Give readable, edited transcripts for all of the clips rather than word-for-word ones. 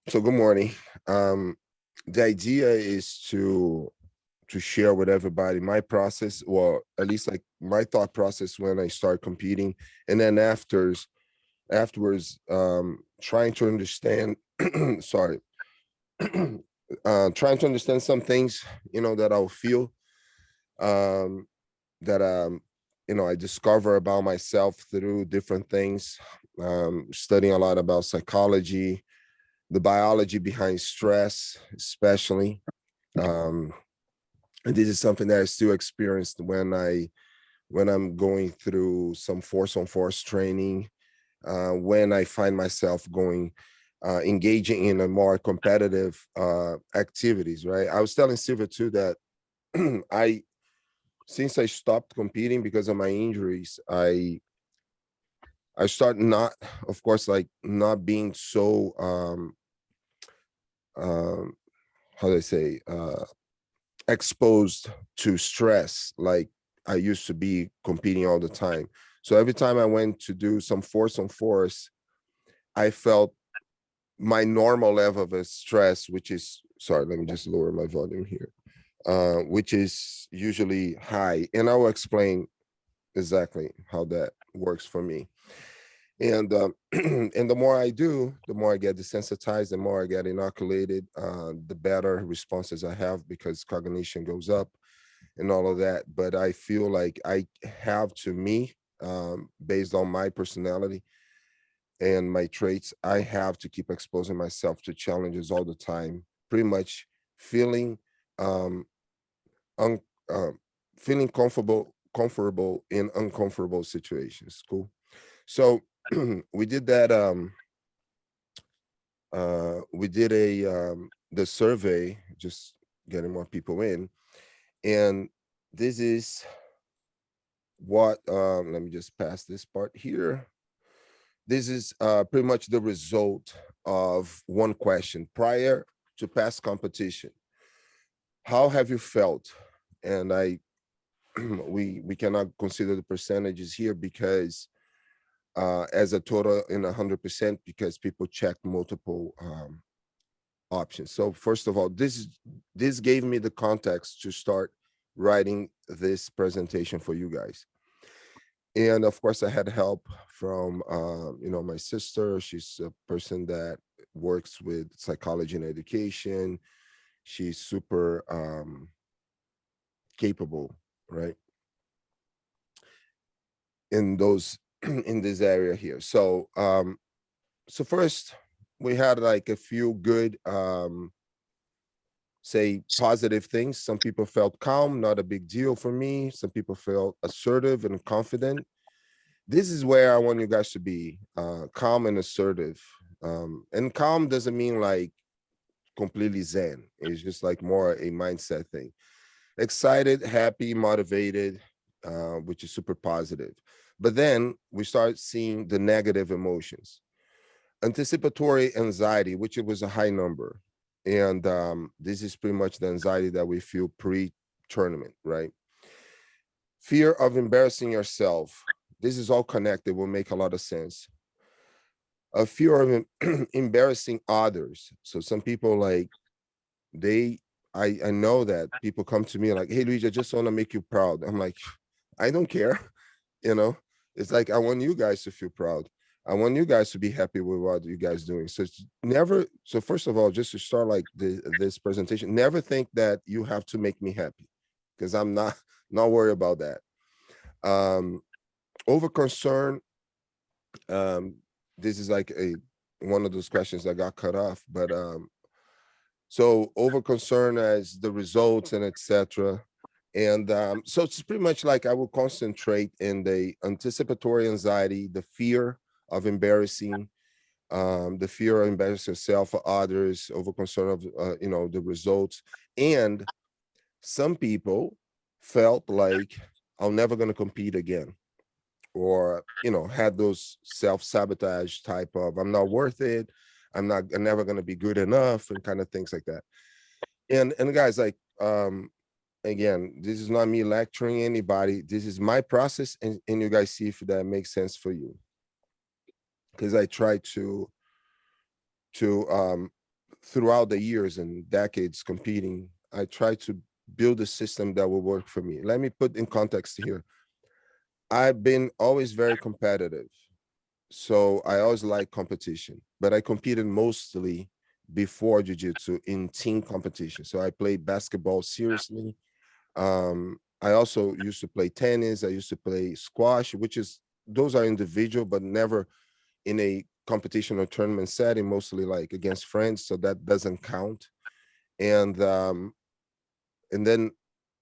So good morning. The idea is to share with everybody my process, or at least like my thought process when I start competing, and then afterwards, trying to understand. Sorry, trying to understand some things, that I'll feel, um, that I discover about myself through different things. Studying a lot about psychology, the biology behind stress, especially. Um, and this is something that I still experienced when I'm going through some force on force training, when I find myself engaging in a more competitive activities, right? I was telling Silva too that I since I stopped competing because of my injuries, I start not, of course, like not being so um how do I say, exposed to stress like I used to be competing all the time. So every time I went to do some force on force, I felt my normal level of stress, which is, sorry, let me just lower my volume here, which is usually high. And I will explain exactly how that works for me. And and the more I do, the more I get desensitized, the more I get inoculated, the better responses I have because cognition goes up and all of that. But I feel like I have to me, based on my personality and my traits, I have to keep exposing myself to challenges all the time, pretty much feeling um un, uh, feeling comfortable in uncomfortable situations. Cool. So we did that. We did the survey, just getting more people in, and this is what. Let me just pass this part here. This is pretty much the result of one question prior to past competition. How have you felt? And I, we cannot consider the percentages here because as a total in 100% because people checked multiple options. So first of all, this gave me the context to start writing this presentation for you guys. And of course, I had help from my sister. She's a person that works with psychology and education. She's super capable, right? In those in this area here. So first we had like a few good say positive things. Some people felt calm, not a big deal for me. Some people felt assertive and confident. This is where I want you guys to be, calm and assertive. And calm doesn't mean like completely zen. It's just like more a mindset thing. Excited, happy, motivated, which is super positive. But then we start seeing the negative emotions. Anticipatory anxiety, which it was a high number. And this is pretty much the anxiety that we feel pre-tournament, right? Fear of embarrassing yourself. This is all connected, will make a lot of sense. A fear of embarrassing others. So some people like, I know that people come to me like, hey, Luigi, I just want to make you proud. I'm like, I don't care. You know, it's like, I want you guys to feel proud. I want you guys to be happy with what you guys doing. So it's never, so first of all, just to start like this presentation, never think that you have to make me happy because I'm not worried about that. Over concern, this is like one of those questions that got cut off, but so over concern as the results and etc. And so it's pretty much like I will concentrate in the anticipatory anxiety, the fear of embarrassing, the fear of embarrassing yourself or others, over concern of the results. And some people felt like I'm never going to compete again, or had those self-sabotage type of I'm not worth it, I'm never going to be good enough, and kind of things like that. And guys, like again, this is not me lecturing anybody. This is my process, and you guys see if that makes sense for you. because I tried to throughout the years and decades competing, I tried to build a system that will work for me. Let me put in context here. I've been always very competitive. So I always like competition, but I competed mostly before jiu-jitsu in team competition. So I played basketball seriously. I also used to play tennis. I used to play squash, which is, those are individual, but never in a competition or tournament setting, mostly like against friends. So that doesn't count. And then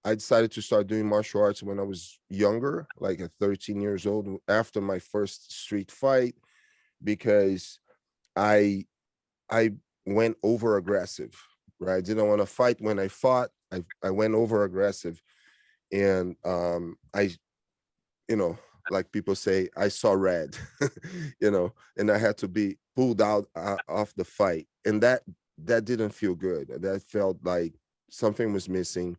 I decided to start doing martial arts when I was younger, like at 13 years old, after my first street fight, because I I went over aggressive, right? I didn't want to fight when I fought. I went over aggressive, and I, you know, like people say, I saw red, and I had to be pulled out of the fight, and that didn't feel good. That felt like something was missing,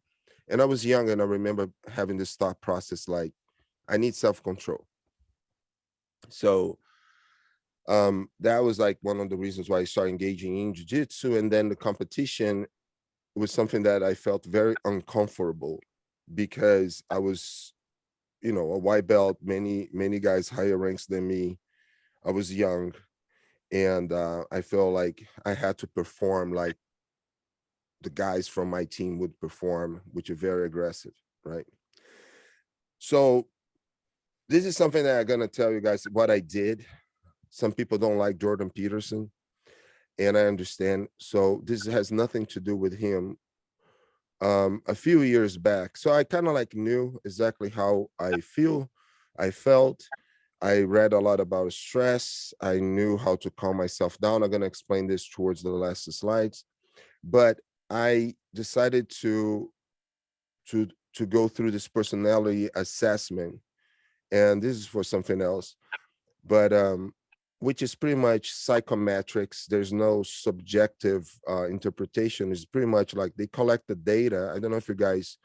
and I was young, and I remember having this thought process like, I need self-control. So that was like one of the reasons why I started engaging in jiu-jitsu. And then the competition was something that I felt very uncomfortable, because I was, a white belt, many guys higher ranks than me. I was young, and I felt like I had to perform like the guys from my team would perform, which are very aggressive, right? So this is something that I'm gonna tell you guys what I did. Some people don't like Jordan Peterson, and I understand. So this has nothing to do with him. A few years back, so I kind of like knew exactly how I felt. I read a lot about stress. I knew how to calm myself down. I'm going to explain this towards the last slides, but I decided to to go through this personality assessment, and this is for something else, but which is pretty much psychometrics. There's no subjective interpretation. It's pretty much like they collect the data. I don't know if you guys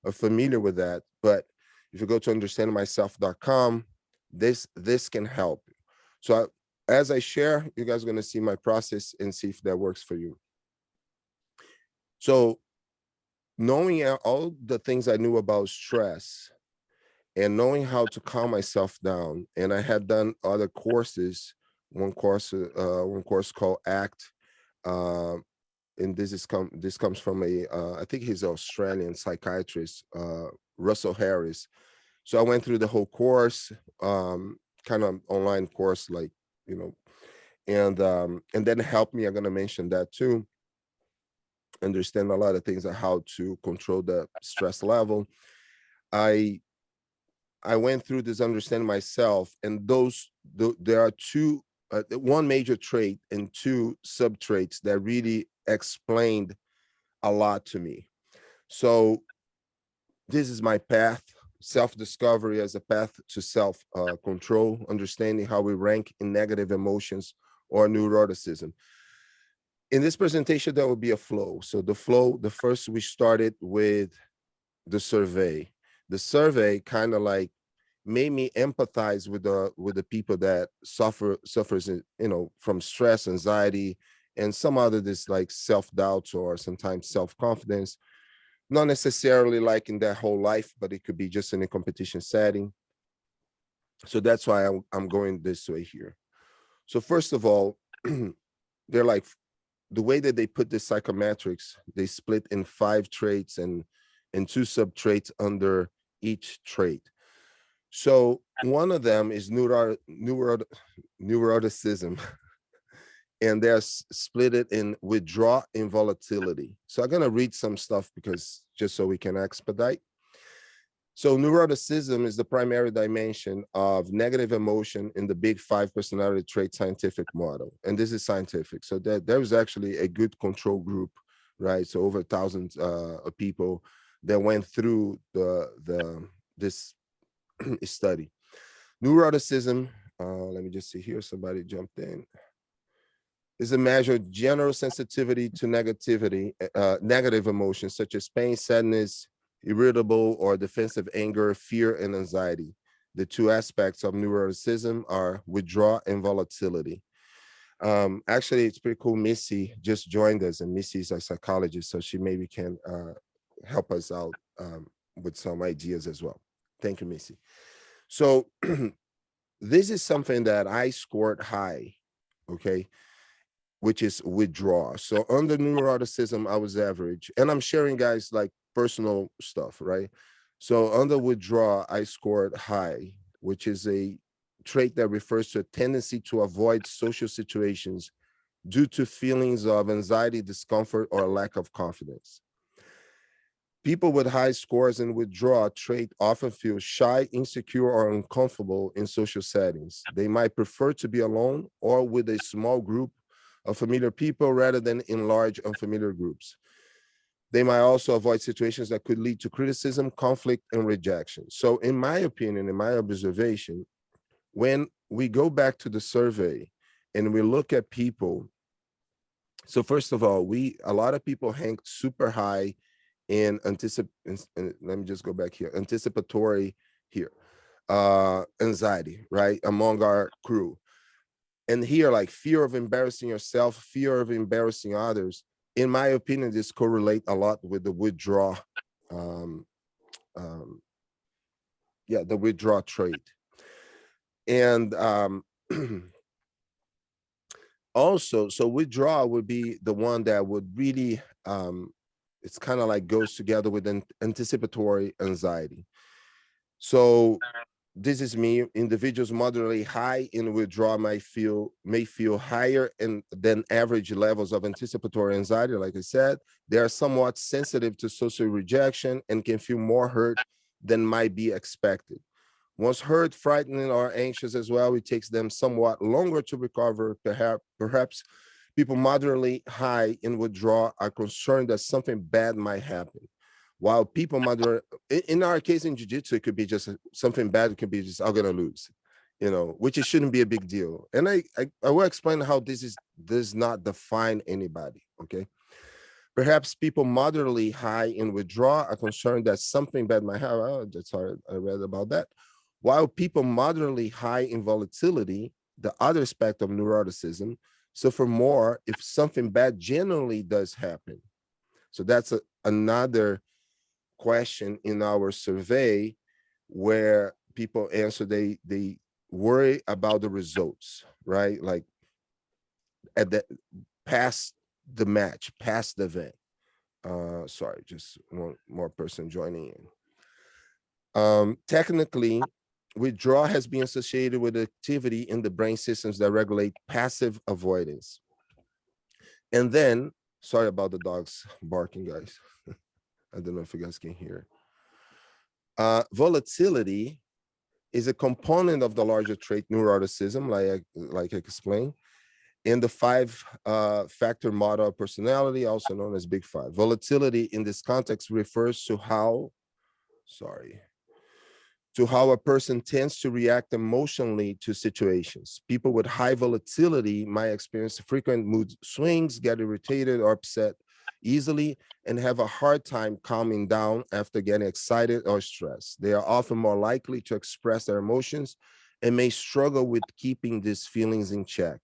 are familiar with that, but if you go to understandmyself.com, this can help. So as I share, you guys are going to see my process and see if that works for you. So knowing all the things I knew about stress and knowing how to calm myself down, and I had done other courses. One course called ACT, and this comes from a I think he's an Australian psychiatrist, Russell Harris. So I went through the whole course, kind of online course, like, and then helped me. I'm gonna mention that too. Understand a lot of things on how to control the stress level. I I went through this understanding myself, and there are two, one major trait and two sub traits that really explained a lot to me. So this is my path: self-discovery as a path to self-control, understanding how we rank in negative emotions or neuroticism. In this presentation, there will be a flow. So the first, we started with the survey. The survey kind of like made me empathize with the people that suffers, from stress, anxiety, and some other this like self-doubt or sometimes self-confidence, not necessarily like in their whole life, but it could be just in a competition setting. So that's why I'm going this way here. So first of all, they're like, the way that they put the psychometrics, they split in 5 traits and 2 sub traits under each trait. So one of them is neuroticism, and they're split it in withdraw and volatility. So I'm gonna read some stuff because just so we can expedite. So neuroticism is the primary dimension of negative emotion in the big 5 personality trait scientific model. And this is scientific. So there was actually a good control group, right? So over 1,000 of people that went through this study. Neuroticism, let me just see here, somebody jumped in, is a measure of general sensitivity to negative emotions such as pain, sadness, irritable or defensive anger, fear, and anxiety. The two aspects of neuroticism are withdrawal and volatility. Actually, it's pretty cool. Missy just joined us, and Missy's a psychologist, so she maybe can help us out with some ideas as well. Thank you, Missy. So this is something that I scored high, okay, which is withdrawal. So under neuroticism, I was average, and I'm sharing guys like personal stuff, right? So under withdrawal, I scored high, which is a trait that refers to a tendency to avoid social situations due to feelings of anxiety, discomfort, or lack of confidence. People with high scores in withdrawal trait often feel shy, insecure, or uncomfortable in social settings. They might prefer to be alone or with a small group of familiar people rather than in large unfamiliar groups. They might also avoid situations that could lead to criticism, conflict, and rejection. So in my opinion, in my observation, when we go back to the survey and we look at people, so first of all, a lot of people hang super high in let me just go back here, anticipatory here, anxiety, right, among our crew. And here, like fear of embarrassing yourself, fear of embarrassing others, in my opinion, this correlate a lot with the withdrawal, the withdrawal trait. And also, so withdrawal would be the one that would really, it's kind of like goes together with anticipatory anxiety. So this is me. Individuals moderately high in withdrawal may feel higher than average levels of anticipatory anxiety. Like I said, they are somewhat sensitive to social rejection and can feel more hurt than might be expected. Once hurt, frightened, or anxious as well, it takes them somewhat longer to recover. Perhaps people moderately high in withdrawal are concerned that something bad might happen. While people in our case in Jiu-Jitsu, it could be just something bad. It could be just, I'm going to lose, which it shouldn't be a big deal. And I will explain how this does not define anybody, okay? Perhaps people moderately high in withdrawal are concerned that something bad might happen. Oh, that's hard. I read about that. While people moderately high in volatility, the other aspect of neuroticism, suffer more if something bad generally does happen. So that's another question in our survey where people answer they worry about the results, right? Like at the past the match, past the event. Sorry, just one more person joining in. Technically, withdrawal has been associated with activity in the brain systems that regulate passive avoidance. And then, sorry about the dogs barking, guys. I don't know if you guys can hear. Volatility is a component of the larger trait neuroticism, like I explained, in the five-factor model of personality, also known as Big Five. Volatility in this context refers to how a person tends to react emotionally to situations. People with high volatility might experience frequent mood swings, get irritated or upset easily, and have a hard time calming down after getting excited or stressed. They are often more likely to express their emotions and may struggle with keeping these feelings in check.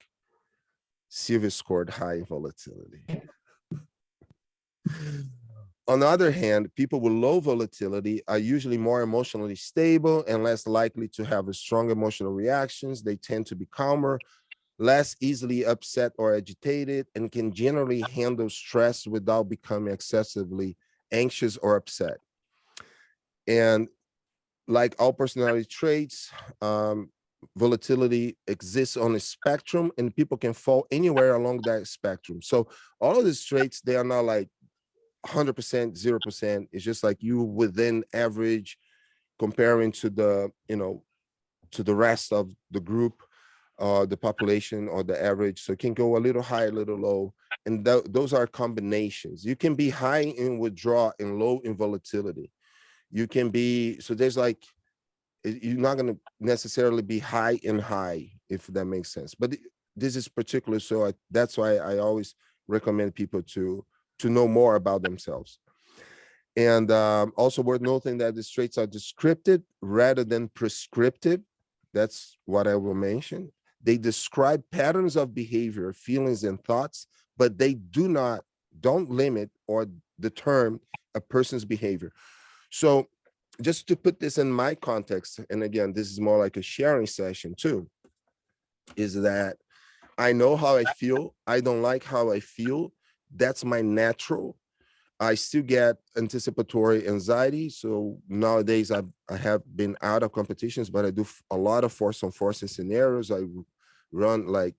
Silvia scored high volatility. On the other hand, people with low volatility are usually more emotionally stable and less likely to have strong emotional reactions. They tend to be calmer, less easily upset or agitated, and can generally handle stress without becoming excessively anxious or upset. And like all personality traits, volatility exists on a spectrum, and people can fall anywhere along that spectrum. So all of these traits, they are not like 100%, 0%. It's just like you within average comparing to the, to the rest of the group, the population or the average. So it can go a little high, a little low. And those are combinations. You can be high in withdrawal and low in volatility. You can be, so there's like, you're not going to necessarily be high and high, if that makes sense. But this is particular, so that's why I always recommend people to know more about themselves. And also worth noting that these traits are descriptive rather than prescriptive. That's what I will mention. They describe patterns of behavior, feelings, and thoughts, but they don't limit or determine a person's behavior. So just to put this in my context, and again, this is more like a sharing session too, is that I know how I feel. I don't like how I feel. That's my natural. I still get anticipatory anxiety. So nowadays I have been out of competitions, but I do a lot of force on force scenarios. I run like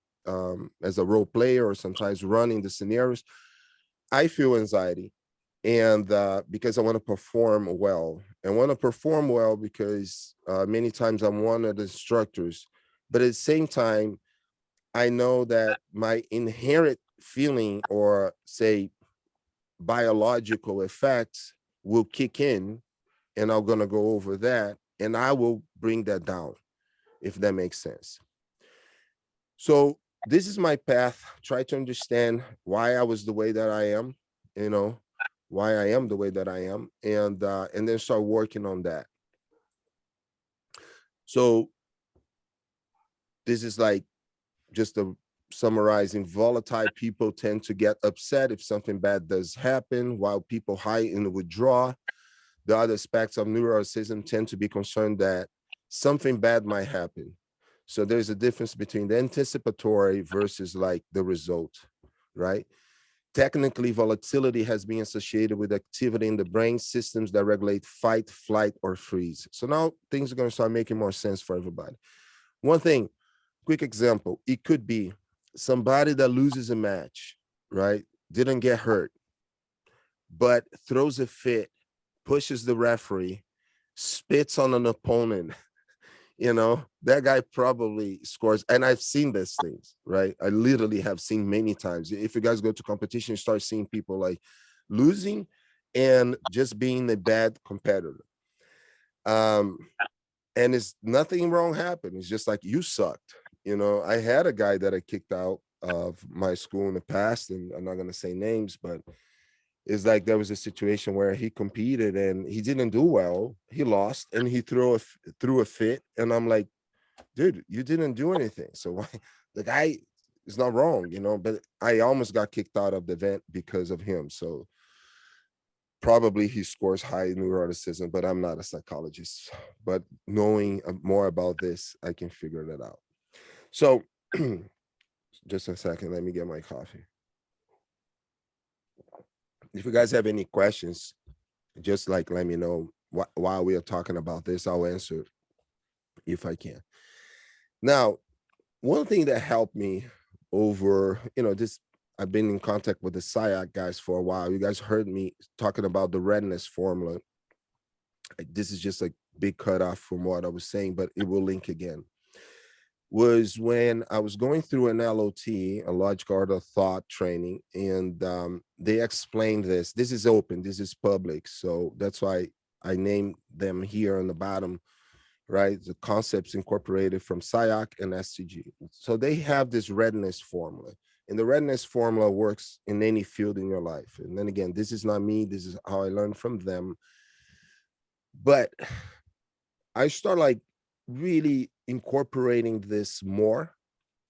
as a role player or sometimes running the scenarios. I feel anxiety. And because I want to perform well. I want to perform well because many times I'm one of the instructors, but at the same time, I know that my inherent feeling or say biological effects will kick in, and I'm going to go over that, and I will bring that down, if that makes sense. So this is my path. Try to understand why I was the way that I am, you know, why I am the way that I am, and then start working on that. So this is like just a summarizing. Volatile people tend to get upset if something bad does happen, while people high in the withdraw. The other aspects of neuroticism tend to be concerned that something bad might happen. So there's a difference between the anticipatory versus like the result, right? Technically, volatility has been associated with activity in the brain systems that regulate fight, flight, or freeze. So now things are going to start making more sense for everybody. One thing, quick example, it could be somebody that loses a match, right? Didn't get hurt, but throws a fit, pushes the referee, spits on an opponent. That guy probably scores. And I've seen these things, right? I literally have seen many times. If you guys go to competition, you start seeing people like losing and just being a bad competitor. And it's nothing wrong happened. It's just like, you sucked. I had a guy that I kicked out of my school in the past, and I'm not going to say names, but it's like there was a situation where he competed and he didn't do well. He lost and he threw a fit. And I'm like, dude, you didn't do anything. So why the guy is not wrong, but I almost got kicked out of the event because of him. So probably he scores high neuroticism, but I'm not a psychologist. But knowing more about this, I can figure that out. So just a second, let me get my coffee. If you guys have any questions, just like let me know while we are talking about this. I'll answer if I can. Now, one thing that helped me over, this, I've been in contact with the SIAC guys for a while. You guys heard me talking about the readiness formula. This is just a big cutoff from what I was saying, but it will link again. Was when I was going through an LOT, a logical order of thought training, and they explained this. This is open, this is public. So that's why I named them here on the bottom, right? The concepts incorporated from SIAC and SCG. So they have this readiness formula. And the readiness formula works in any field in your life. And then again, this is not me, this is how I learned from them. But I start like really incorporating this more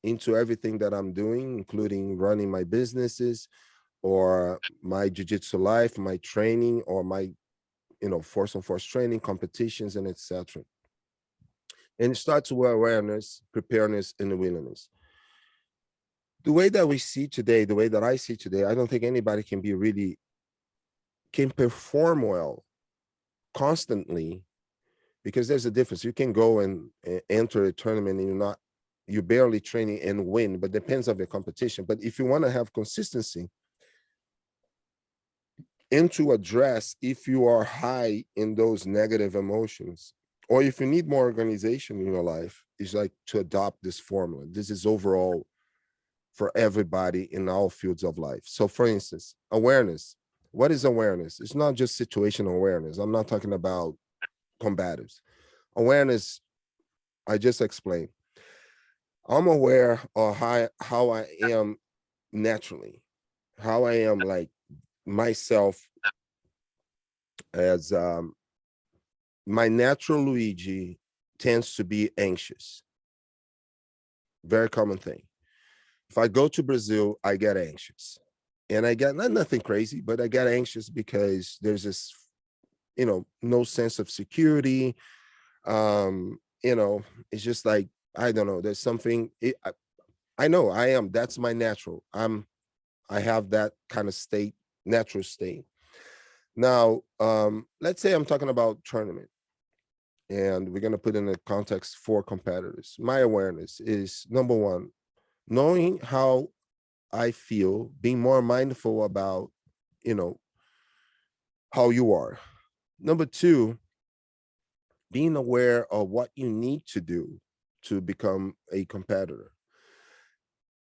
into everything that I'm doing, including running my businesses or my jiu-jitsu life, my training, or my, force on force training, competitions, and etc. And it starts with awareness, preparedness, and willingness. The way that we see today, the way that I see today, I don't think anybody can perform well constantly, because there's a difference. You can go and enter a tournament and you're barely training and win, but depends on the competition. But if you want to have consistency and to address if you are high in those negative emotions, or if you need more organization in your life, is like to adopt this formula. This is overall for everybody in all fields of life. So for instance, awareness. What is awareness? It's not just situational awareness. I'm not talking about combatives. Awareness, I just explained. I'm aware of how I am naturally, how I am like myself as my natural Luigi tends to be anxious. Very common thing. If I go to Brazil, I get anxious. And I get nothing crazy, but I get anxious because there's this, no sense of security. It's just like, I don't know, there's something, I know that's my natural. I have that kind of state, natural state. Now, let's say I'm talking about tournament, and we're going to put in a context for competitors. My awareness is, number one, knowing how I feel, being more mindful about, how you are. Number two, being aware of what you need to do to become a competitor.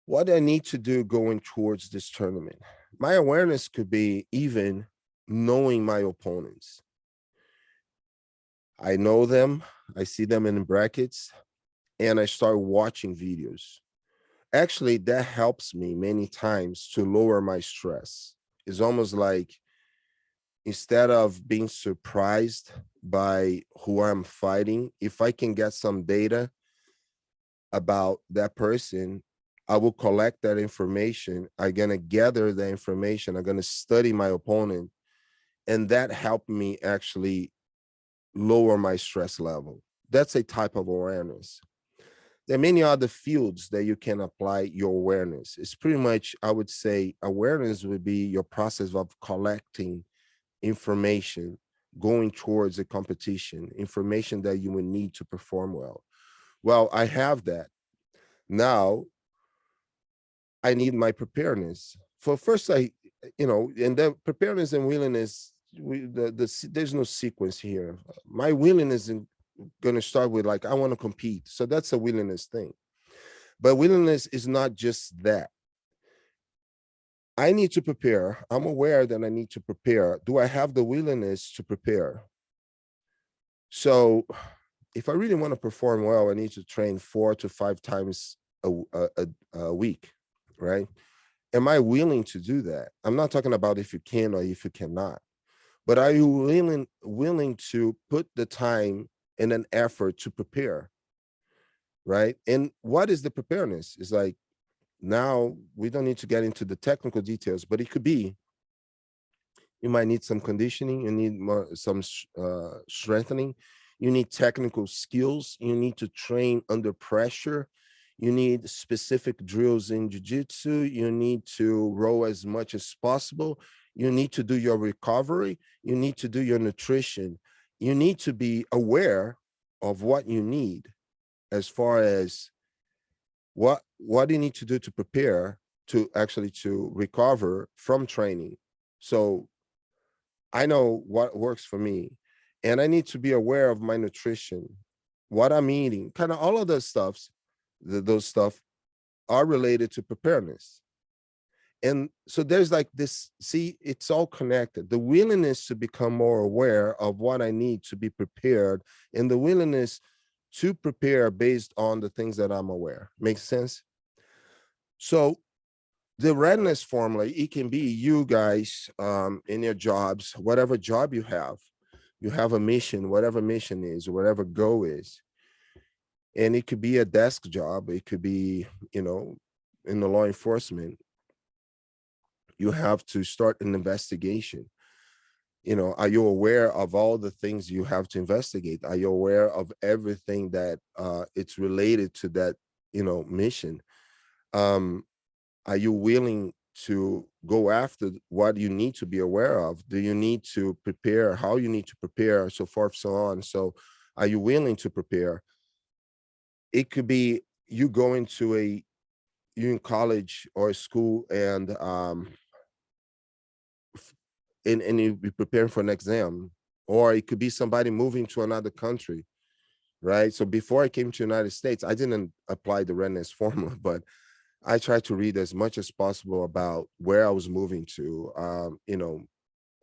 What I need to do going towards this tournament. My awareness could be even knowing my opponents. I know them, I see them in brackets, and I start watching videos. Actually, that helps me many times to lower my stress. It's almost like, instead of being surprised by who I'm fighting, if I can get some data about that person, I will collect that information. I'm going to gather the information. I'm going to study my opponent. And that helped me actually lower my stress level. That's a type of awareness. There are many other fields that you can apply your awareness. It's pretty much, I would say, awareness would be your process of collecting information going towards a competition, information that you would need to perform well. Well, I have that. Now I need my preparedness. For first, and then preparedness and willingness, there's no sequence here. My willingness is going to start with, like, I want to compete. So that's a willingness thing. But willingness is not just that. I need to prepare. I'm aware that I need to prepare. Do I have the willingness to prepare? So if I really want to perform well, I need to train 4 to 5 times a week, right? Am I willing to do that? I'm not talking about if you can or if you cannot, but are you willing to put the time and an effort to prepare, right? And what is the preparedness? It's like, now we don't need to get into the technical details, but it could be, you might need some conditioning, you need some strengthening, you need technical skills, you need to train under pressure, you need specific drills in jiu-jitsu, you need to row as much as possible, you need to do your recovery, you need to do your nutrition, you need to be aware of what you need as far as what you need to do to prepare to actually to recover from training. So I know what works for me, and I need to be aware of my nutrition, what I'm eating, kind of all of those stuffs. Those stuff are related to preparedness. And so there's like this, see, it's all connected. The willingness to become more aware of what I need to be prepared, and the willingness to prepare based on the things that I'm aware. Makes sense? So the readiness formula, it can be you guys in your jobs, whatever job you have a mission, whatever mission is, whatever goal is. And it could be a desk job, it could be, in the law enforcement. You have to start an investigation. Are you aware of all the things you have to investigate? Are you aware of everything that it's related to that, mission? Are you willing to go after what you need to be aware of? Do you need to prepare? How you need to prepare? So forth, so on. So are you willing to prepare? It could be you going to you in college or school, and you be preparing for an exam, or it could be somebody moving to another country, right? So before I came to the United States, I didn't apply the readiness formula, but I tried to read as much as possible about where I was moving to,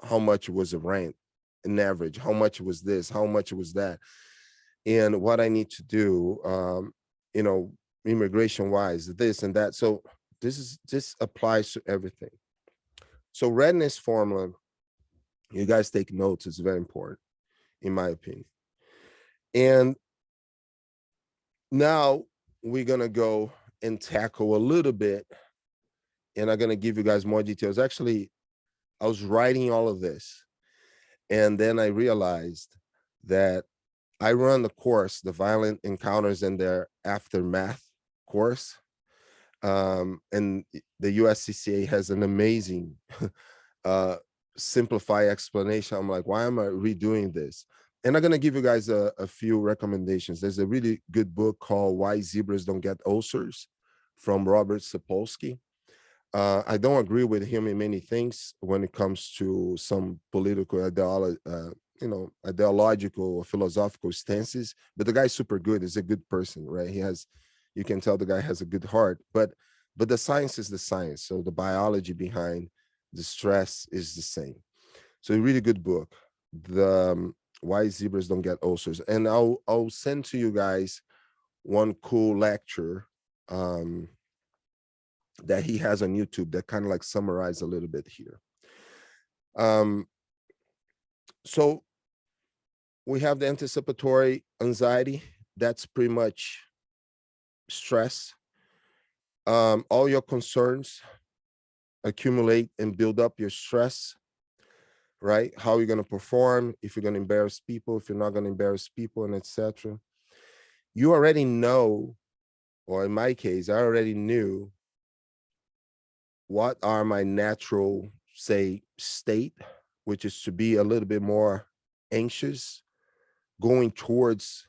how much was the rent, an average, how much was this, how much was that, and what I need to do, immigration wise, this and that. So this applies to everything. So readiness formula You guys take notes. It's very important, in my opinion. And now we're going to go and tackle a little bit, and I'm going to give you guys more details. Actually, I was writing all of this, and then I realized that I run the course, the Violent Encounters and Their Aftermath course. And the U.S.C has an amazing simplified explanation. I'm like, why am I redoing this? And I'm going to give you guys a few recommendations. There's a really good book called Why Zebras Don't Get Ulcers from Robert Sapolsky. I don't agree with him in many things when it comes to some political ideological or philosophical stances, but the guy's super good. He's a good person, right? You can tell the guy has a good heart, but the science is the science. So the biology behind the stress is the same. So a really good book, the Why Zebras Don't Get Ulcers. And I'll send to you guys one cool lecture that he has on YouTube that kind of like summarize a little bit here. So we have the anticipatory anxiety. That's pretty much stress. All your concerns accumulate and build up your stress, right? How you're going to perform, if you're going to embarrass people, if you're not going to embarrass people, and etc. You already know, or in my case, I already knew what are my natural, say, state, which is to be a little bit more anxious, going towards,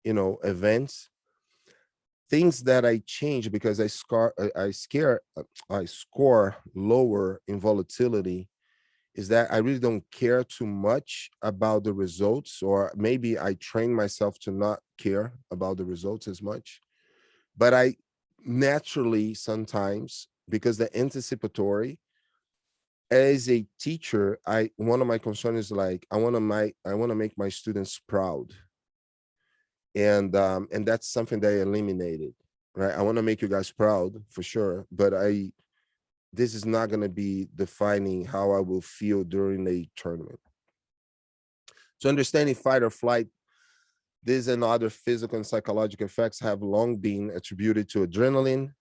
events. Things that I change because I score lower in volatility is that I really don't care too much about the results, or maybe I train myself to not care about the results as much. But I naturally sometimes, because the anticipatory, as a teacher, one of my concerns is like I want to make my students proud, and that's something that I eliminated, right? I want to make you guys proud for sure, but this is not going to be defining how I will feel during a tournament. So understanding fight or flight, these and other physical and psychological effects have long been attributed to adrenaline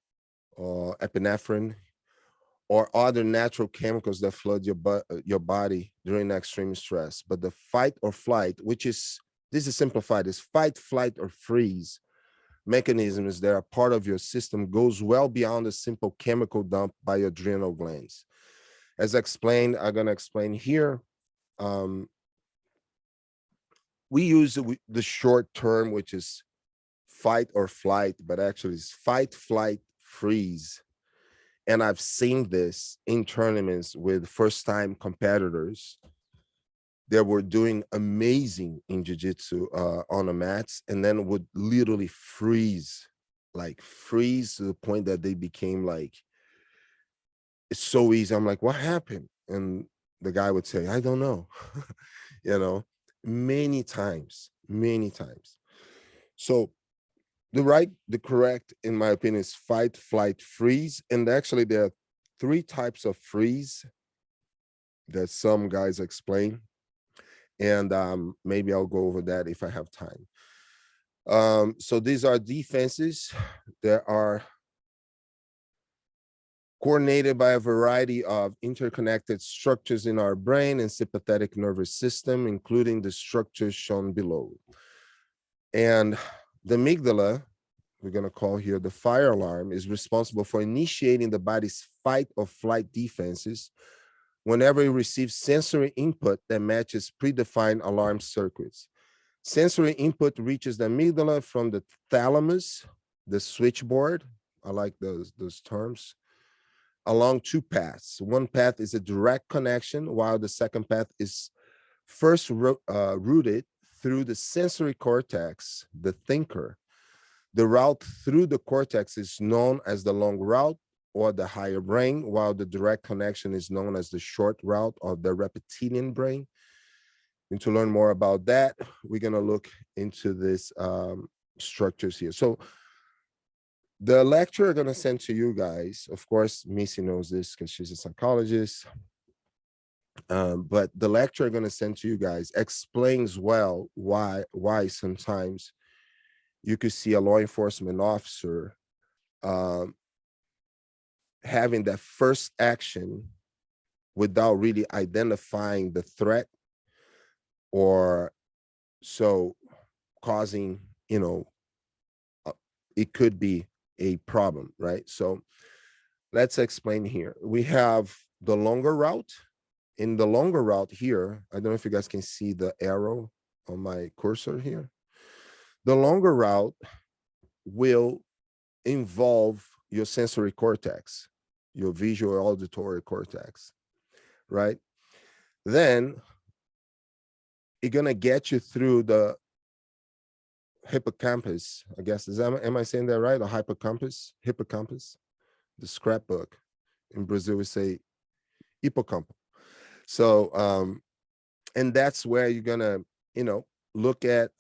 or epinephrine or other natural chemicals that flood your body during extreme stress. But the fight or flight, this is simplified, is fight, flight, or freeze mechanisms that are part of your system, goes well beyond a simple chemical dump by your adrenal glands. As explained, I'm going to explain here. We use the short term, which is fight or flight, but actually it's fight, flight, freeze. And I've seen this in tournaments with first-time competitors that were doing amazing in jiu-jitsu on the mats, and then would literally freeze to the point that they became like, it's so easy. I'm like, what happened? And the guy would say, I don't know. Many times. So the correct, in my opinion, is fight, flight, freeze. And actually there are 3 types of freeze that some guys explain. And maybe I'll go over that if I have time. So these are defenses that are coordinated by a variety of interconnected structures in our brain and sympathetic nervous system, including the structures shown below. And the amygdala, we're going to call here the fire alarm, is responsible for initiating the body's fight or flight defenses whenever it receives sensory input that matches predefined alarm circuits. Sensory input reaches the amygdala from the thalamus, the switchboard, I like those terms, along 2 paths. One path is a direct connection, while the second path is first routed through the sensory cortex, the thinker. The route through the cortex is known as the long route or the higher brain, while the direct connection is known as the short route or the reptilian brain. And to learn more about that, we're going to look into this structures here. So the lecture I'm going to send to you guys, of course, Missy knows this because she's a psychologist. But the lecture I'm going to send to you guys explains well why sometimes you could see a law enforcement officer um, having that first action without really identifying the threat, or so causing, it could be a problem, right? So let's explain here. We have the longer route. In the longer route here, I don't know if you guys can see the arrow on my cursor here. The longer route will involve your sensory cortex, your visual auditory cortex, right? Then it's gonna get you through the hippocampus, I guess. Am I saying that right? Or hippocampus? The scrapbook. In Brazil, we say hippocampo. So, and that's where you're gonna, look at,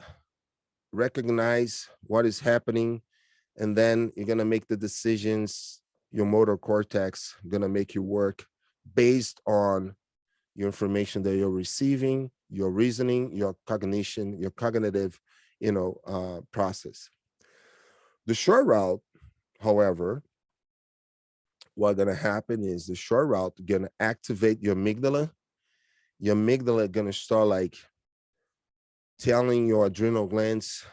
recognize what is happening, and then you're gonna make the decisions. Your motor cortex gonna make you work based on your information that you're receiving, your reasoning, your cognition, your cognitive, process. The short route, however, what's gonna happen is the short route gonna activate your amygdala. Your amygdala gonna start like telling your adrenal glands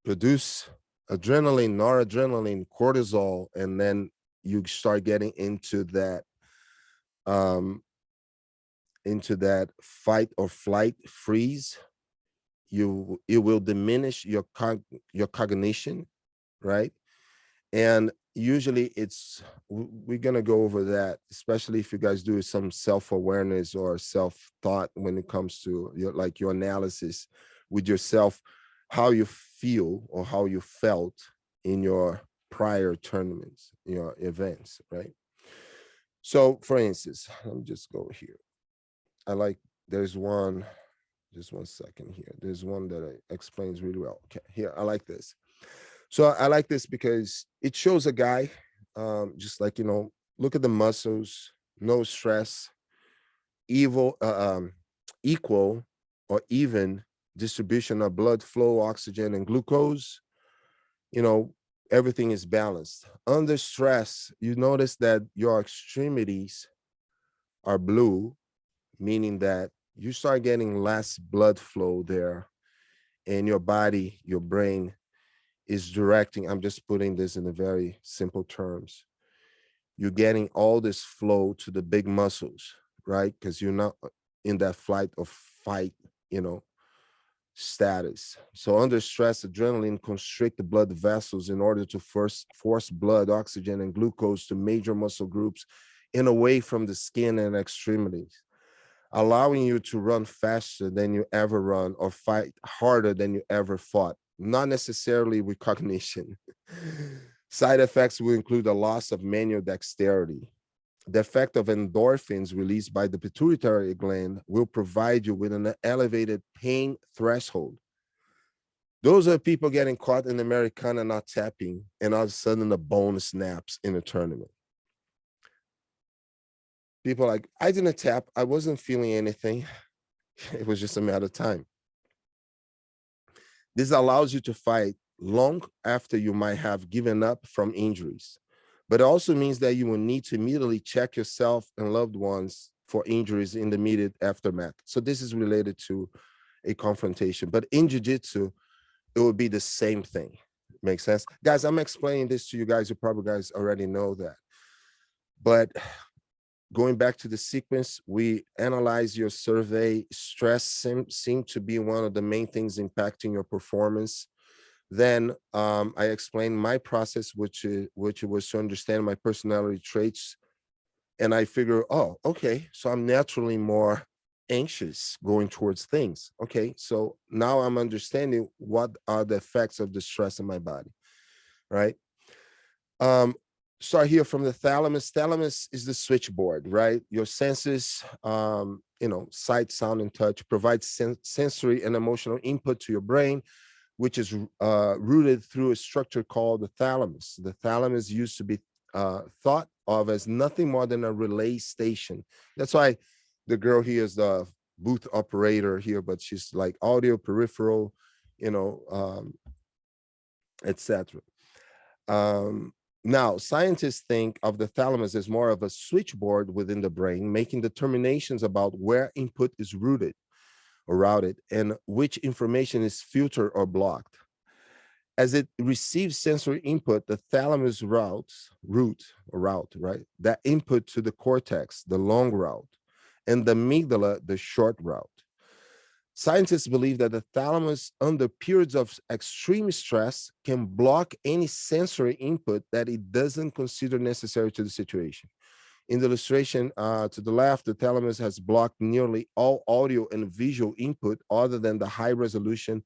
produce adrenaline, noradrenaline, cortisol, and then you start getting um, into that fight or flight freeze. It will diminish your cognition, right? And usually we're gonna go over that, especially if you guys do some self-awareness or self-thought when it comes to your analysis with yourself, how you feel or how you felt in your prior tournaments, your events, right? So for instance, let me just go here. There's one, just one second here. There's one that explains really well. Okay, here, I like this. So I like this because it shows a guy, just like, look at the muscles, no stress, equal or even distribution of blood flow, oxygen, and glucose. Everything is balanced. Under stress, you notice that your extremities are blue, meaning that you start getting less blood flow there, and your body, your brain is directing. I'm just putting this in the very simple terms. You're getting all this flow to the big muscles, right? Because you're not in that flight or fight, status. So under stress, adrenaline constrict the blood vessels in order to force blood, oxygen, and glucose to major muscle groups and away from the skin and extremities, allowing you to run faster than you ever run or fight harder than you ever fought, not necessarily with cognition. Side effects will include a loss of manual dexterity. The effect of endorphins released by the pituitary gland will provide you with an elevated pain threshold. Those are people getting caught in Americana not tapping, and all of a sudden the bone snaps in a tournament. People are like, I didn't tap, I wasn't feeling anything. It was just a matter of time. This allows you to fight long after you might have given up from injuries. But it also means that you will need to immediately check yourself and loved ones for injuries in the immediate aftermath. So this is related to a confrontation. But in Jiu-Jitsu, it would be the same thing. Makes sense? Guys, I'm explaining this to you guys. You probably guys already know that. But going back to the sequence, we analyze your survey. Stress seemed to be one of the main things impacting your performance. Then I explained my process, which was to understand my personality traits. And I figure, oh, okay, so I'm naturally more anxious going towards things. Okay, so now I'm understanding what are the effects of the stress in my body, right? Start here from the thalamus. Thalamus is the switchboard, right? Your senses, sight, sound, and touch provide sensory and emotional input to your brain, which is rooted through a structure called the thalamus. The thalamus used to be thought of as nothing more than a relay station. That's why The girl here is the booth operator here, but she's like audio, peripheral, you know, etc. Now, scientists think of the thalamus as more of a switchboard within the brain, making determinations about where input is rooted or routed and which information is filtered or blocked. As it receives sensory input, the thalamus route, right? That input to the cortex, the long route, and the amygdala, the short route. Scientists believe that the thalamus, under periods of extreme stress, can block any sensory input that it doesn't consider necessary to the situation. In the illustration to the left, the thalamus has blocked nearly all audio and visual input other than the high resolution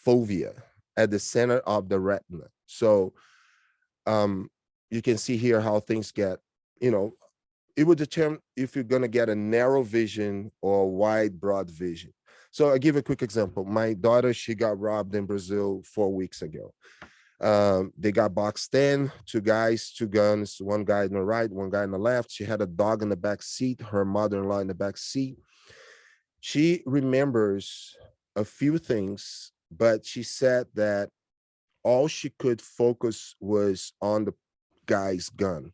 fovea at the center of the retina. So you can see here how things get, you know, it would determine if you're going to get a narrow vision or wide, broad vision. So I'll give a quick example. My daughter, she got robbed in Brazil 4 weeks ago. They got boxed in, 2 guys, 2 guns, 1 guy on the right, 1 guy on the left. She had a dog in the back seat, her mother-in-law in the back seat. She remembers a few things, but she said that all she could focus was on the guy's gun.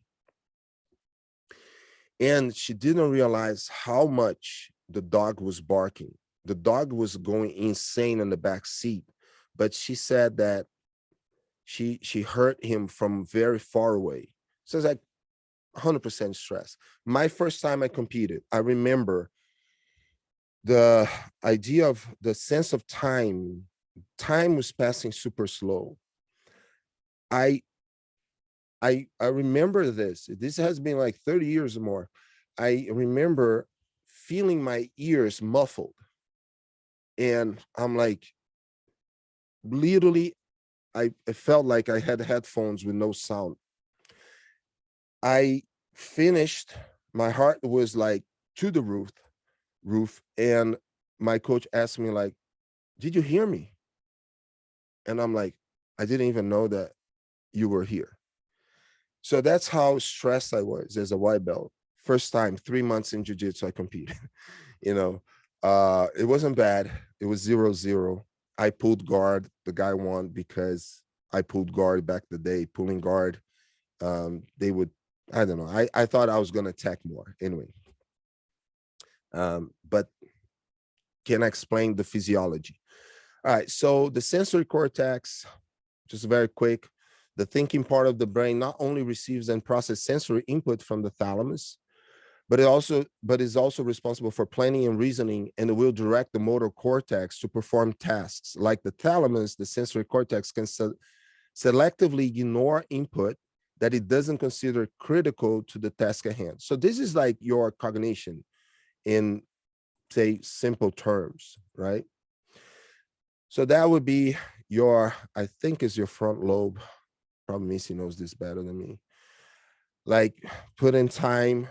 And she didn't realize how much the dog was barking. The dog was going insane in the back seat, but she said that she heard him from very far away. So it's like 100% stress. My first time I competed, I remember the idea of the sense of time. Time was passing super slow. I remember this. This has been like 30 years or more. I remember feeling my ears muffled. And I'm like, literally, I felt like I had headphones with no sound. I finished, my heart was like to the roof. And my coach asked me like, did you hear me? And I'm like, I didn't even know that you were here. So that's how stressed I was as a white belt. First time, 3 months in jiu-jitsu, I competed. You know, it wasn't bad. It was 0-0. I pulled guard. The guy won because I pulled guard back the day, pulling guard. They would, I don't know. I thought I was going to attack more anyway. But can I explain the physiology? All right. So the sensory cortex, just very quick, the thinking part of the brain not only receives and processes sensory input from the thalamus, but is also responsible for planning and reasoning, and it will direct the motor cortex to perform tasks. Like the thalamus, the sensory cortex can selectively ignore input that it doesn't consider critical to the task at hand. So this is like your cognition in, say, simple terms, right? So that would be your, I think is your front lobe. Probably Missy knows this better than me. Like put in time,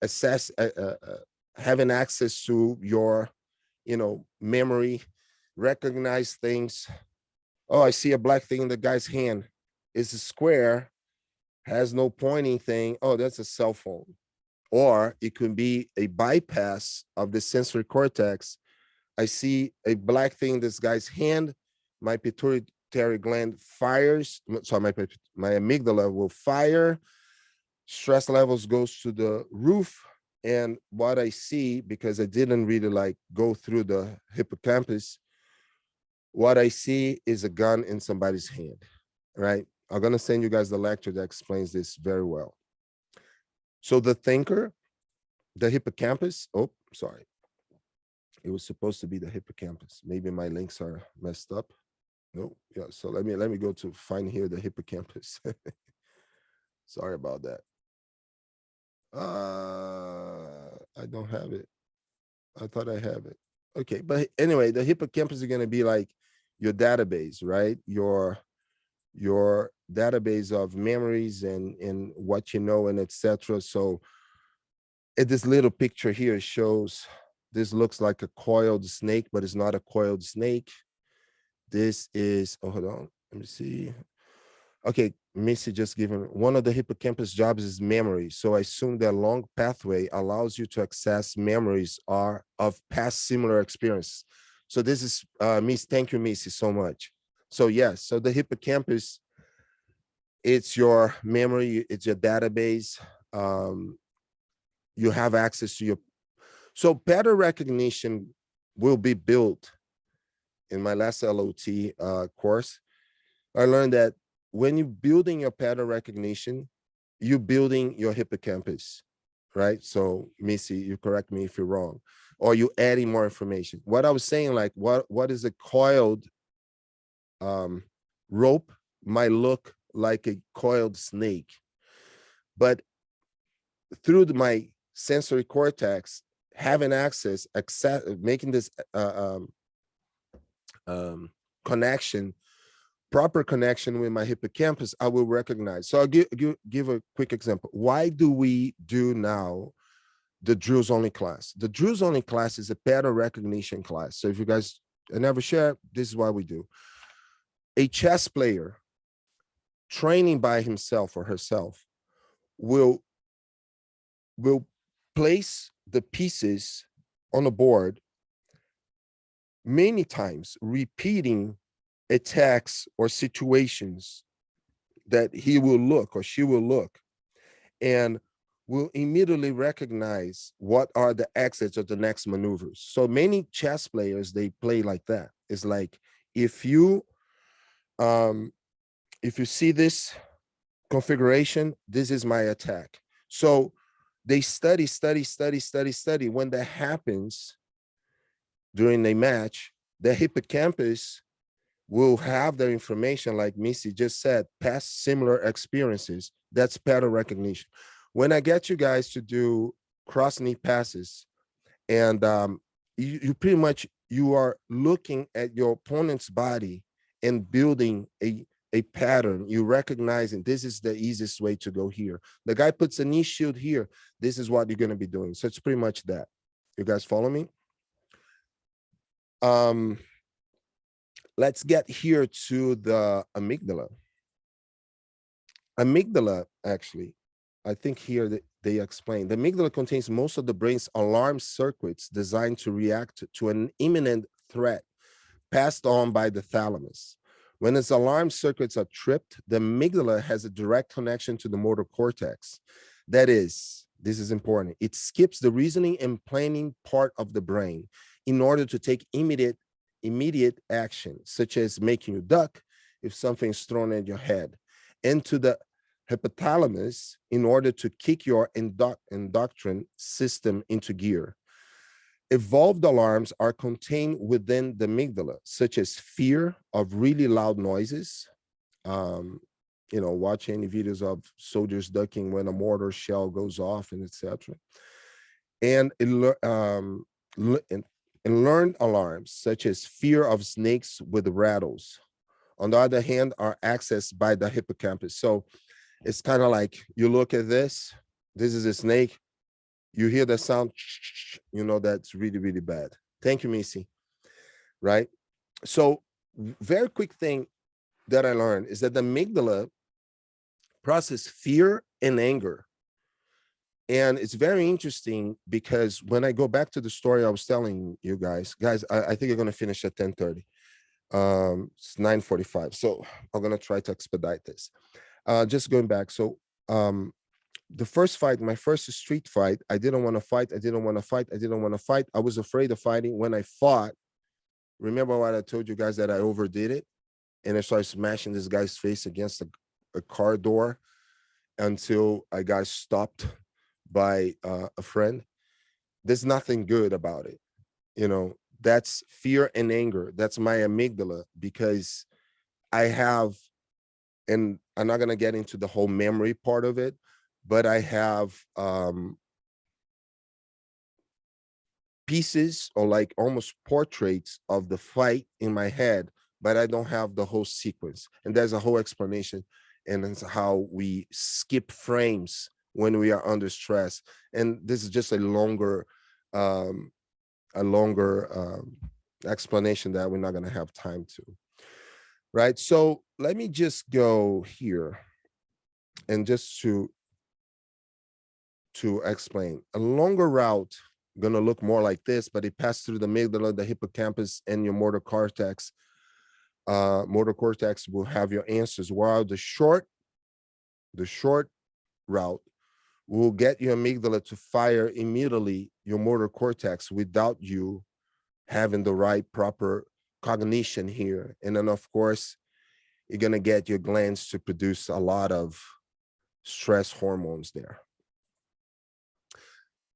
assess, having access to your, memory, recognize things. Oh, I see a black thing in the guy's hand. It's a square, has no pointing thing. Oh, that's a cell phone. Or it could be a bypass of the sensory cortex. I see a black thing in this guy's hand. My pituitary gland fires. So my amygdala will fire. Stress levels goes to the roof. And what I see, because I didn't really like go through the hippocampus, what I see is a gun in somebody's hand, right? I'm going to send you guys the lecture that explains this very well. So the thinker, the hippocampus, oh, sorry. It was supposed to be the hippocampus. Maybe my links are messed up. No, yeah, so let me go to find here the hippocampus. Sorry about that. I don't have it. I thought I have it. Okay, but anyway, the hippocampus is going to be like your database, right? Your database of memories and what you know and etc. So at this little picture here shows, this looks like a coiled snake, but it's not a coiled snake. This is, oh, hold on, let me see. Okay, Missy just given one of the hippocampus jobs is memory. So I assume that long pathway allows you to access memories are of past similar experience. So this is Miss, thank you, Missy, so much. So yes, so the hippocampus, it's your memory, it's your database. Um, you have access to your, so pattern recognition will be built in my last LOT course. I learned that when you're building your pattern recognition, you're building your hippocampus, right? So Missy, you correct me if you're wrong, or you adding more information. What I was saying, like what is a coiled um, rope might look like a coiled snake, but through my sensory cortex, having access, making this um, connection, proper connection with my hippocampus, I will recognize. So I'll give a quick example. Why do we do now the drills only class? The drills only class is a pattern recognition class. So if you guys never share, this is why we do. A chess player training by himself or herself will place the pieces on the board many times, repeating attacks or situations that he will look or she will look, and will immediately recognize what are the exits of the next maneuvers. So many chess players, they play like that. It's like, if you um if you see this configuration, this is my attack. So they study. When that happens during a match, the hippocampus will have the information, like Missy just said, past similar experiences. That's pattern recognition. When I get you guys to do cross knee passes, and you pretty much, you are looking at your opponent's body and building a pattern. You recognizing this is the easiest way to go here. The guy puts a knee shield here. This is what you're going to be doing. So it's pretty much that. You guys follow me? Let's get here to the amygdala. Amygdala, actually, I think here that they explain, the amygdala contains most of the brain's alarm circuits designed to react to an imminent threat passed on by the thalamus. When its alarm circuits are tripped, the amygdala has a direct connection to the motor cortex. That is, this is important, it skips the reasoning and planning part of the brain in order to take immediate action, such as making you duck if something's thrown at your head, into the hypothalamus in order to kick your endocrine system into gear. Evolved alarms are contained within the amygdala, such as fear of really loud noises. Watch any videos of soldiers ducking when a mortar shell goes off, and etc. And learned alarms, such as fear of snakes with rattles, on the other hand, are accessed by the hippocampus. So it's kind of like, you look at this is a snake, you hear the sound, that's really, really bad. Thank you, Missy. Right? So very quick thing that I learned is that the amygdala process fear and anger. And it's very interesting because when I go back to the story I was telling you guys, I think you're going to finish at 10:30. It's 9:45. So I'm going to try to expedite this. Just going back. So the first fight, my first street fight, I didn't want to fight. I was afraid of fighting. When I fought, remember what I told you guys, that I overdid it, and I started smashing this guy's face against a car door until I got stopped by a friend. There's nothing good about it. That's fear and anger. That's my amygdala, because I have, and I'm not going to get into the whole memory part of it, but I have pieces, or like almost portraits of the fight in my head, but I don't have the whole sequence. And there's a whole explanation, and it's how we skip frames when we are under stress. And this is just a longer explanation that we're not going to have time to. right? So let me just go here and just to explain. A longer route going to look more like this, but it passes through the amygdala, the hippocampus, and your motor cortex. Motor cortex will have your answers, while the short route will get your amygdala to fire immediately your motor cortex without you having the right proper cognition here. And then of course, you're going to get your glands to produce a lot of stress hormones there.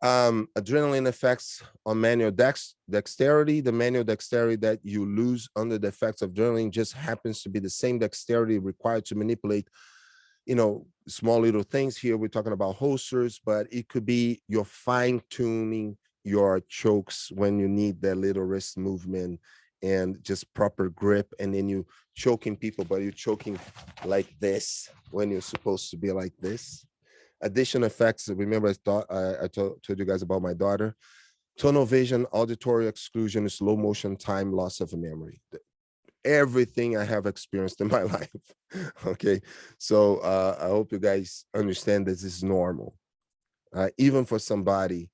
Adrenaline effects on manual dexterity. The manual dexterity that you lose under the effects of adrenaline just happens to be the same dexterity required to manipulate, you know, small little things. Here we're talking about holsters, but it could be you're fine tuning your chokes when you need that little wrist movement and just proper grip, and then you choking people, but you're choking like this when you're supposed to be like this. Additional effects, remember I told you guys about my daughter. Tunnel vision, auditory exclusion, slow motion time, loss of memory. Everything I have experienced in my life. Okay, so I hope you guys understand this is normal, even for somebody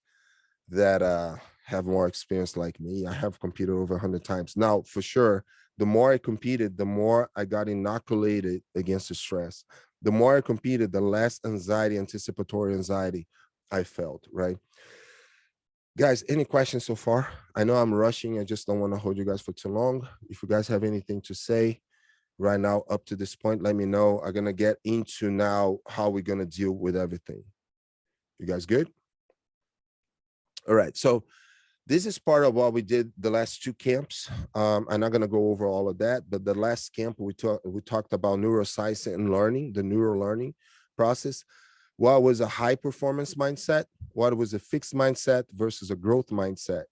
that have more experience like me. I have competed over 100 times. Now, for sure, the more I competed, the more I got inoculated against the stress. The more I competed, the less anxiety, anticipatory anxiety I felt, right? Guys, any questions so far? I know I'm rushing. I just don't want to hold you guys for too long. If you guys have anything to say right now up to this point, let me know. I'm going to get into now how we're going to deal with everything. You guys good? All right. So this is part of what we did the last two camps. I'm not going to go over all of that, but the last camp we talked about neuroscience and learning, the neural learning process. What was a high performance mindset? What was a fixed mindset versus a growth mindset?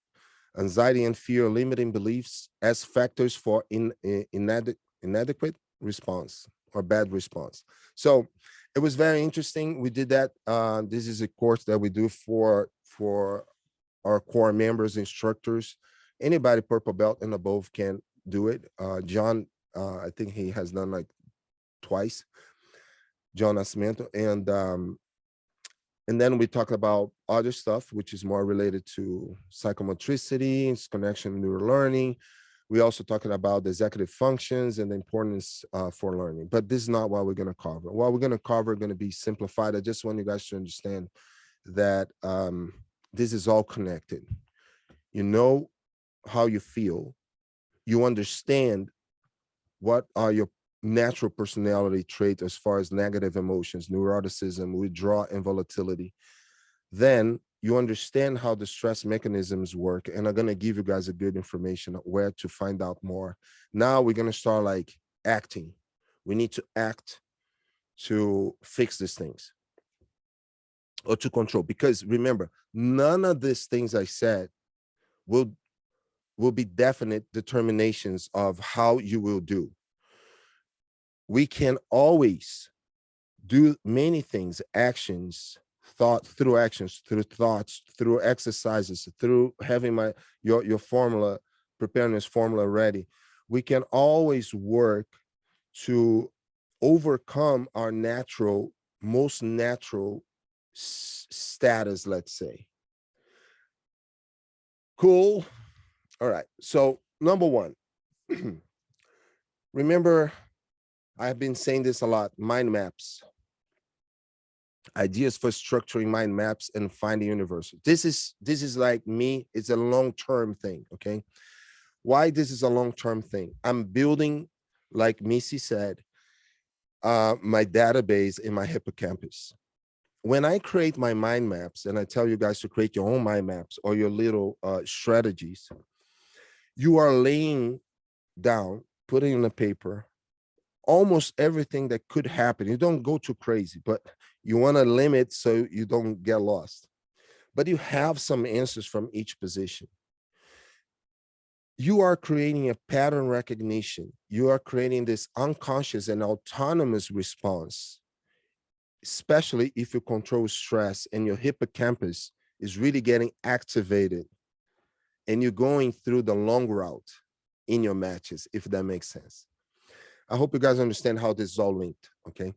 Anxiety and fear, limiting beliefs as factors for inadequate response or bad response. So it was very interesting. We did that. This is a course that we do for our core members, instructors. Anybody purple belt and above can do it. John, I think he has done like twice. John Nascimento, and then we talk about other stuff, which is more related to psychomotricity, its connection to neural learning. We also talking about the executive functions and the importance for learning. But this is not what we're going to cover. What we're going to cover going to be simplified. I just want you guys to understand that this is all connected. You know how you feel. You understand what are your natural personality traits as far as negative emotions, neuroticism, withdrawal, and volatility. Then you understand how the stress mechanisms work, and I'm going to give you guys a good information on where to find out more. Now we're going to start like acting. We need to act to fix these things or to control, because remember, none of these things I said will be definite determinations of how you will do. We can always do many things, actions, through actions, through thoughts, through exercises, through having your formula, preparing this formula ready. We can always work to overcome our most natural status, let's say. Cool. All right. So number one, remember, I've been saying this a lot, mind maps. Ideas for structuring mind maps and finding universal. This is like me, it's a long-term thing, okay? Why this is a long-term thing? I'm building, like Missy said, my database in my hippocampus. When I create my mind maps, and I tell you guys to create your own mind maps or your little strategies, you are laying down, putting in a paper, almost everything that could happen. You don't go too crazy, but you want to limit so you don't get lost. But you have some answers from each position. You are creating a pattern recognition. You are creating this unconscious and autonomous response, especially if you control stress and your hippocampus is really getting activated and you're going through the long route in your matches, if that makes sense. I hope you guys understand how this is all linked, okay?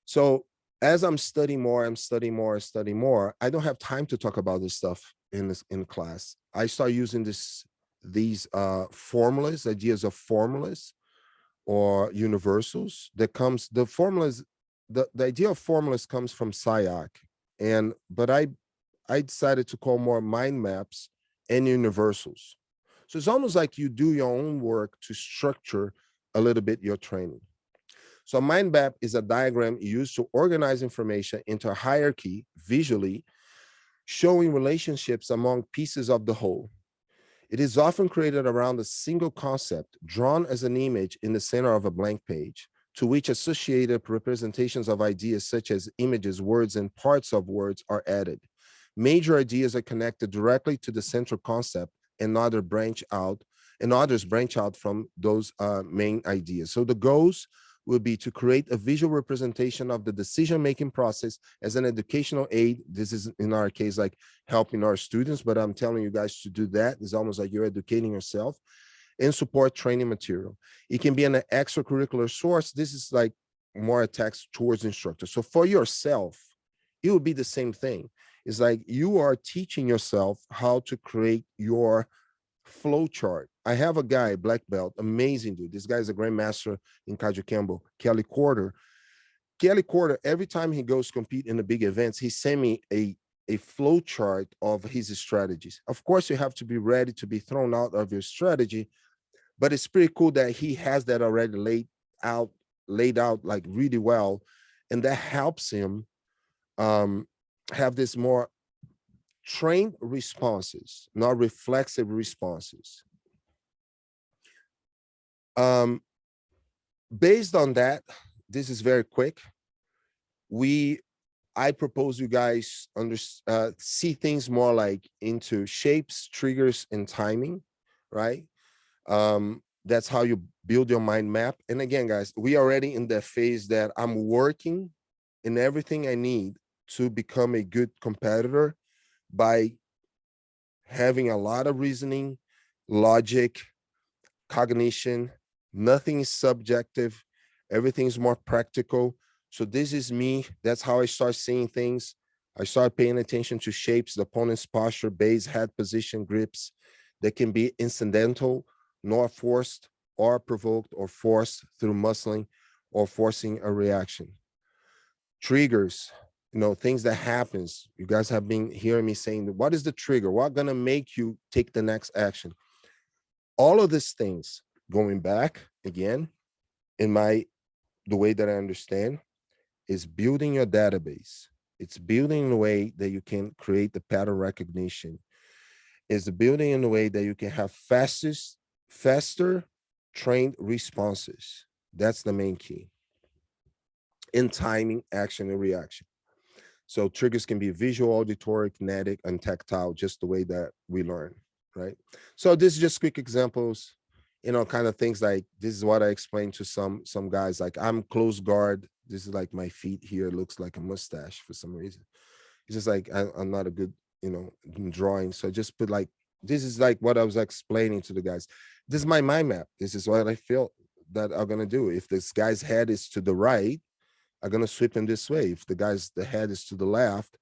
So as I'm studying more, studying more, I don't have time to talk about this stuff in class. I start using these formulas, ideas of formulas or universals that comes, the formulas, the idea of formulas comes from SIAC. But I decided to call more mind maps and universals. So it's almost like you do your own work to structure a little bit your training. So a mind map is a diagram used to organize information into a hierarchy visually, showing relationships among pieces of the whole. It is often created around a single concept, drawn as an image in the center of a blank page, to which associated representations of ideas such as images, words, and parts of words are added. Major ideas are connected directly to the central concept, and others branch out from those main ideas. So the goals will be to create a visual representation of the decision-making process as an educational aid. This is, in our case, like helping our students, but I'm telling you guys to do that. It's almost like you're educating yourself, and support training material. It can be an extracurricular source. This is like more attached towards instructors. So for yourself, it would be the same thing. It's like you are teaching yourself how to create your flow chart. I have a guy, black belt, amazing dude. This guy is a grandmaster in Kaju Kembo, Kelly Quarter. Kelly Quarter, every time he goes compete in the big events, he send me a flow chart of his strategies. Of course, you have to be ready to be thrown out of your strategy, but it's pretty cool that he has that already laid out like really well. And that helps him have this more trained responses, not reflexive responses. Based on that, this is very quick. I propose you guys see things more like into shapes, triggers, and timing, right? That's how you build your mind map. And again, guys, we already in that phase that I'm working in everything I need to become a good competitor by having a lot of reasoning, logic, cognition. Nothing is subjective. Everything's more practical. So this is me. That's how I start seeing things. I start paying attention to shapes, the opponent's posture, base, head position, grips that can be incidental, nor forced or provoked or forced through muscling or forcing a reaction. Triggers, things that happens. You guys have been hearing me saying, what is the trigger? What gonna make you take the next action? All of these things, going back again, the way that I understand, is building your database. It's building in a way that you can create the pattern recognition. It's building in a way that you can have faster trained responses. That's the main key. In timing, action, and reaction. So triggers can be visual, auditory, kinetic, and tactile, just the way that we learn, right? So this is just quick examples, kind of things like this is what I explained to some guys. Like I'm close guard. This is like my feet here. It looks like a mustache for some reason. It's just like I'm not a good, drawing. So just put like, this is like what I was explaining to the guys. This is my mind map. This is what I feel that I'm gonna do. If this guy's head is to the right, I'm gonna sweep him this way. If the head is to the left,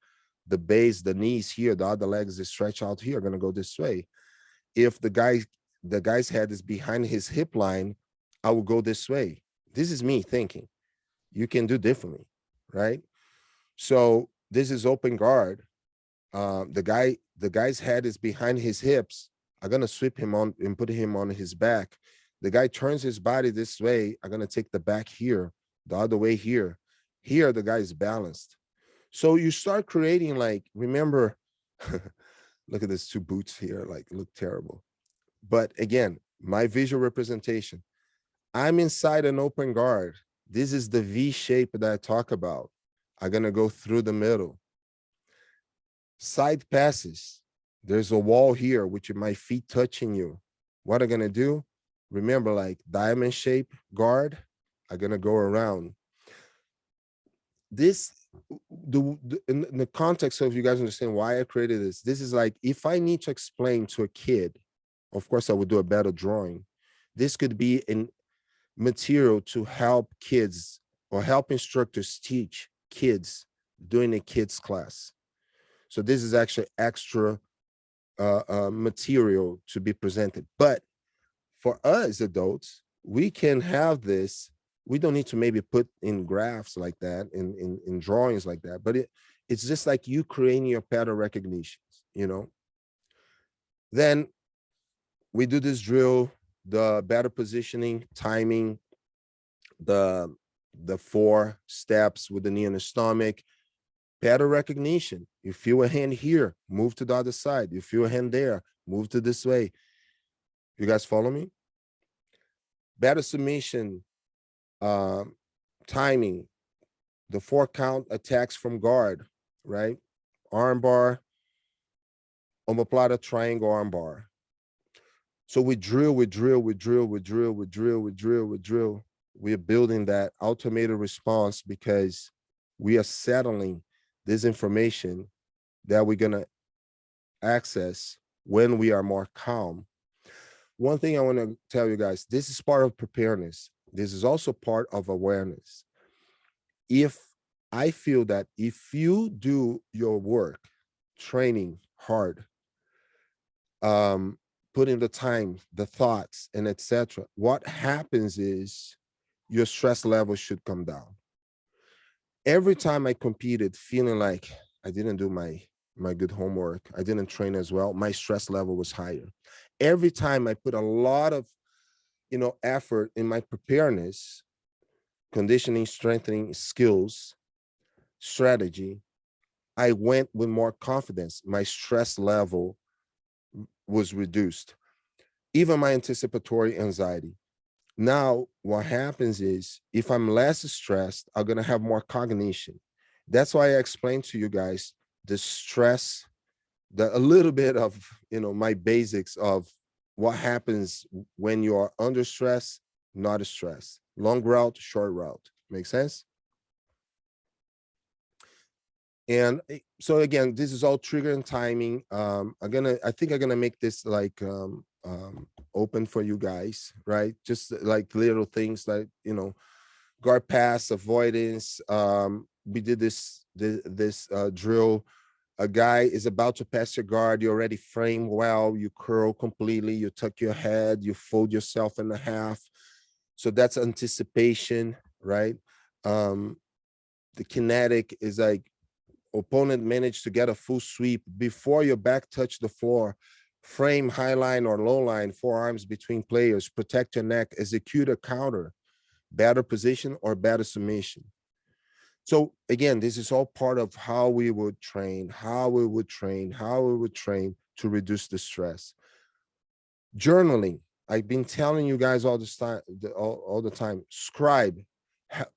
the base, the knees here, the other legs is stretched out here, gonna go this way. If the guy's head is behind his hip line, I will go this way. This is me thinking. You can do differently, right? So this is open guard. The guy's head is behind his hips. I'm gonna sweep him on and put him on his back. The guy turns his body this way. I'm gonna take the back here, the other way here. Here, the guy is balanced. So you start creating, like, remember, look at these two boots here, like look terrible. But again, my visual representation, I'm inside an open guard. This is the V shape that I talk about. I'm gonna go through the middle. Side passes. There's a wall here, which my feet touching you. What I'm gonna do? Remember, like diamond shape guard, I'm gonna go around. This, in the context of you guys understand why I created this is like, if I need to explain to a kid, of course I would do a better drawing. This could be material to help kids or help instructors teach kids during a kids class. So this is actually extra material to be presented. But for us adults, we can have this. We don't need to maybe put in graphs like that, in drawings like that, but it's just like you creating your pattern recognitions, you know. Then we do this drill, the better positioning, timing, the 4 steps with the knee on the stomach, pattern recognition. You feel a hand here, move to the other side. You feel a hand there, move to this way. You guys follow me? Better submission, timing, the 4 count attacks from guard, right? Armbar, omoplata, triangle, armbar. So we drill. We are building that automated response because we are settling this information that we're gonna access when we are more calm. One thing I want to tell you guys, this is part of preparedness. This is also part of awareness. If I feel that if you do your work, training hard, putting the time, the thoughts, and etc., what happens is your stress level should come down. Every time I competed feeling like I didn't do my good homework, I didn't train as well, my stress level was higher. Every time I put a lot of effort in my preparedness, conditioning, strengthening, skills, strategy, I went with more confidence. My stress level was reduced, even my anticipatory anxiety. Now, what happens is if I'm less stressed, I'm going to have more cognition. That's why I explained to you guys the stress, a little bit of, my basics of what happens when you are under stress, not stress. Long route, short route. Make sense? And so again, this is all trigger and timing. I think I'm gonna make this like open for you guys, right? Just like little things like guard pass, avoidance. We did this drill. A guy is about to pass your guard. You already frame well. You curl completely. You tuck your head. You fold yourself in half. So that's anticipation, right? The kinetic is like opponent managed to get a full sweep before your back touch the floor. Frame high line or low line, forearms between players. Protect your neck. Execute a counter. Better position or better submission. So again, this is all part of how we would train to reduce the stress. Journaling. I've been telling you guys all this time, all the time. Scribe.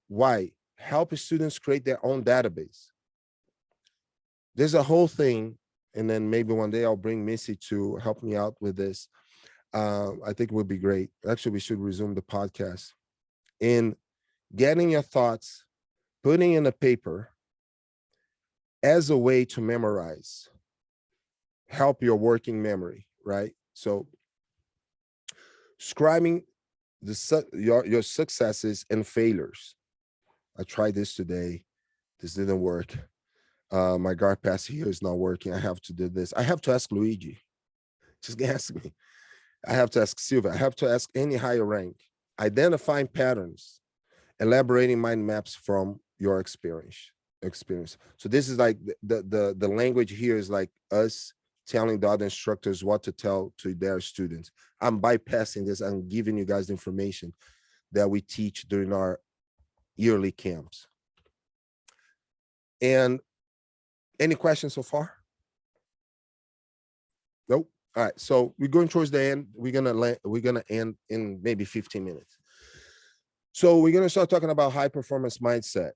Why? Help students create their own database. There's a whole thing, and then maybe one day I'll bring Missy to help me out with this. I think it would be great. Actually, we should resume the podcast. In getting your thoughts, putting in a paper as a way to memorize, help your working memory, right? So scribing your successes and failures. I tried this today. This didn't work. My guard pass here is not working. I have to do this. I have to ask Luigi. Just ask me. I have to ask Silva. I have to ask any higher rank. Identifying patterns, elaborating mind maps from your experience. So this is like the language here is like us telling the other instructors what to tell to their students. I'm bypassing this. I'm giving you guys the information that we teach during our yearly camps. And any questions so far? Nope. All right. So we're going towards the end. We're gonna end in maybe 15 minutes. So we're gonna start talking about high performance mindset.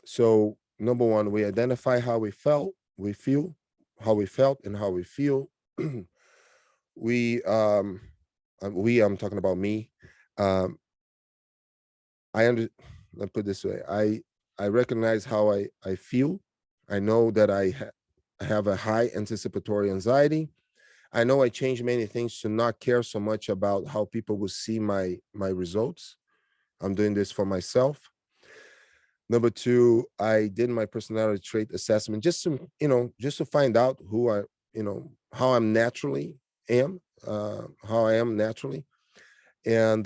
So number one, we identify how we felt, we feel, how we felt, and how we feel. I'm talking about me. Let's put it this way. I recognize how I feel. I know that I have a high anticipatory anxiety. I know I changed many things to not care so much about how people will see my results. I'm doing this for myself. Number two, I did my personality trait assessment just to, just to find out who I, how I'm naturally am, how I am naturally. And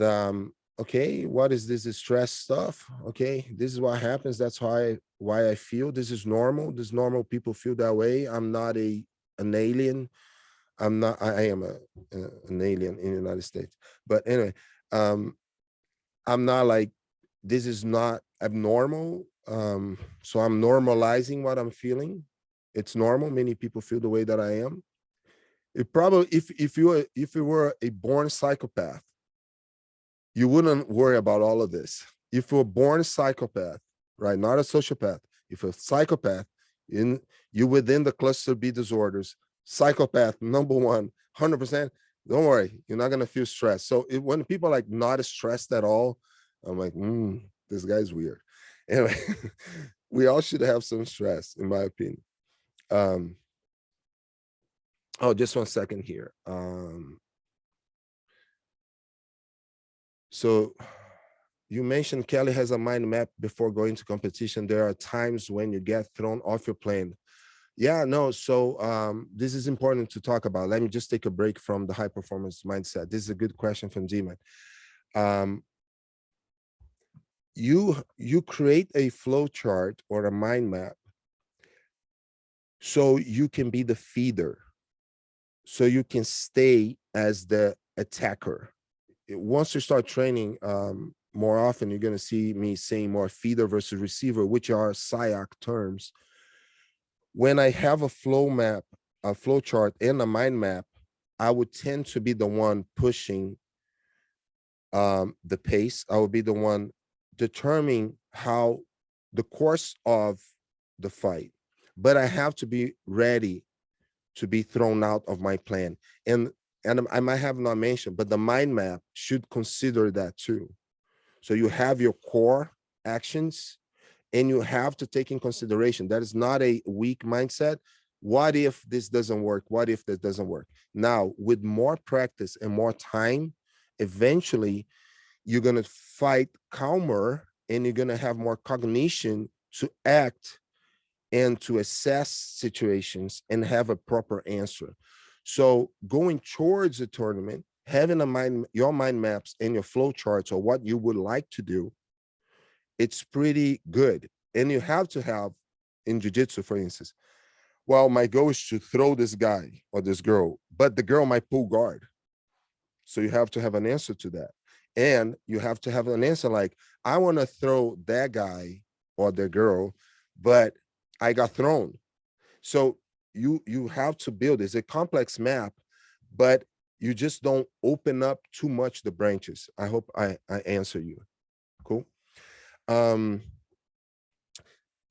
okay, what is this stress stuff? Okay, this is what happens. That's why I feel this is normal. This normal people feel that way. I'm not an alien. I'm not. I am an alien in the United States. But anyway, um, I'm not like, this is not abnormal. So I'm normalizing what I'm feeling. It's normal. Many people feel the way that I am. It probably, if you were a born psychopath, you wouldn't worry about all of this. If you're a born psychopath, right, not a sociopath, if you're a psychopath, you within the cluster B disorders, psychopath number one, 100%. Don't worry, you're not gonna feel stressed. So when people are like not stressed at all, I'm like, this guy's weird. Anyway, we all should have some stress, in my opinion. Oh, just 1 second here. So you mentioned Kelly has a mind map before going to competition. There are times when you get thrown off your plane. Yeah, no. So this is important to talk about. Let me just take a break from the high performance mindset. This is a good question from Demon. You create a flow chart or a mind map so you can be the feeder, so you can stay as the attacker. Once you start training more often, you're going to see me saying more feeder versus receiver, which are SIOC terms. When I have a flow map, a flow chart, and a mind map, I would tend to be the one pushing the pace. I would be the one determining how the course of the fight, but I have to be ready to be thrown out of my plan. And I might have not mentioned, but the mind map should consider that too. So you have your core actions, and you have to take in consideration that is not a weak mindset. What if this doesn't work? What if that doesn't work? Now, with more practice and more time, eventually you're going to fight calmer, and you're going to have more cognition to act and to assess situations and have a proper answer. So going towards the tournament, having your mind maps and your flow charts or what you would like to do, it's pretty good. And you have to have, in jiu-jitsu, for instance, well, my goal is to throw this guy or this girl, but the girl might pull guard. So you have to have an answer to that. And you have to have an answer like, I want to throw that guy or the girl, but I got thrown. So you have to build, it's a complex map, but you just don't open up too much the branches. I hope I answer you. Cool.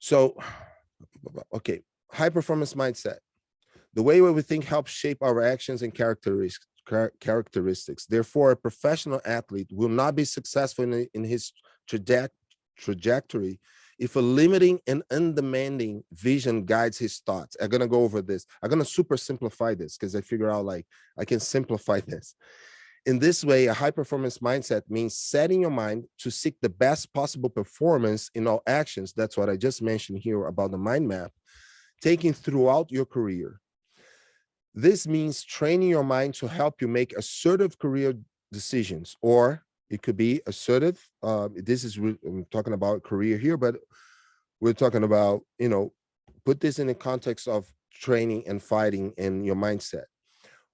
So, okay, high performance mindset. The way we think helps shape our actions and characteristics. Therefore, a professional athlete will not be successful in his trajectory if a limiting and undemanding vision guides his thoughts. I'm going to go over this. I'm going to super simplify this because I figure out like I can simplify this. In this way, a high performance mindset means setting your mind to seek the best possible performance in all actions. That's what I just mentioned here about the mind map, taking throughout your career. This means training your mind to help you make assertive career decisions, or it could be assertive. I'm talking about career here, but we're talking about, put this in the context of training and fighting and your mindset.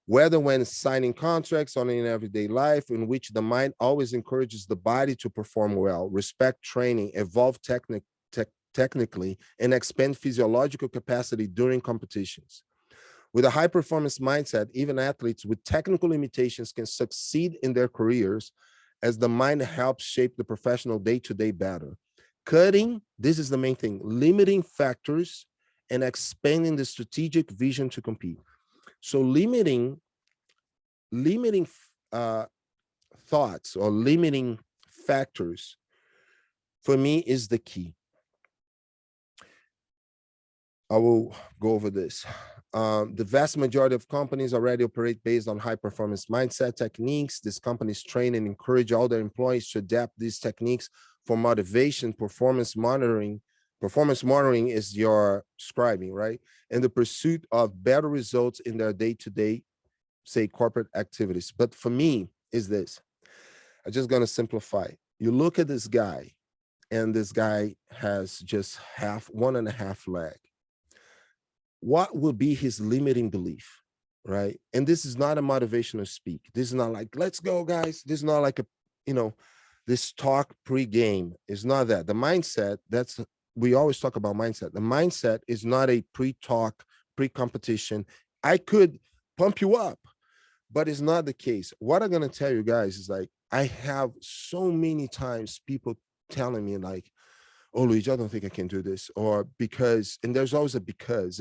Whether when signing contracts or in everyday life, in which the mind always encourages the body to perform well, respect training, evolve technically, and expand physiological capacity during competitions. With a high performance mindset, even athletes with technical limitations can succeed in their careers as the mind helps shape the professional day-to-day better. Cutting, this is the main thing, limiting factors and expanding the strategic vision to compete. So limiting thoughts or limiting factors for me is the key. I will go over this. The vast majority of companies already operate based on high performance mindset techniques. These companies train and encourage all their employees to adapt these techniques for motivation, performance monitoring. Performance monitoring is your scribing, right? And the pursuit of better results in their day-to-day, say, corporate activities. But for me, is this. I'm just gonna simplify. You look at this guy, and this guy has just one and a half leg. What will be his limiting belief, right? And this is not a motivational speak. This is not like, let's go, guys. This is not like a, this talk pre-game. It's not that. The mindset, we always talk about mindset. The mindset is not a pre-talk, pre-competition. I could pump you up, but it's not the case. What I'm gonna tell you guys is like, I have so many times people telling me like, oh, Luigi, I don't think I can do this, or because, and there's always a because.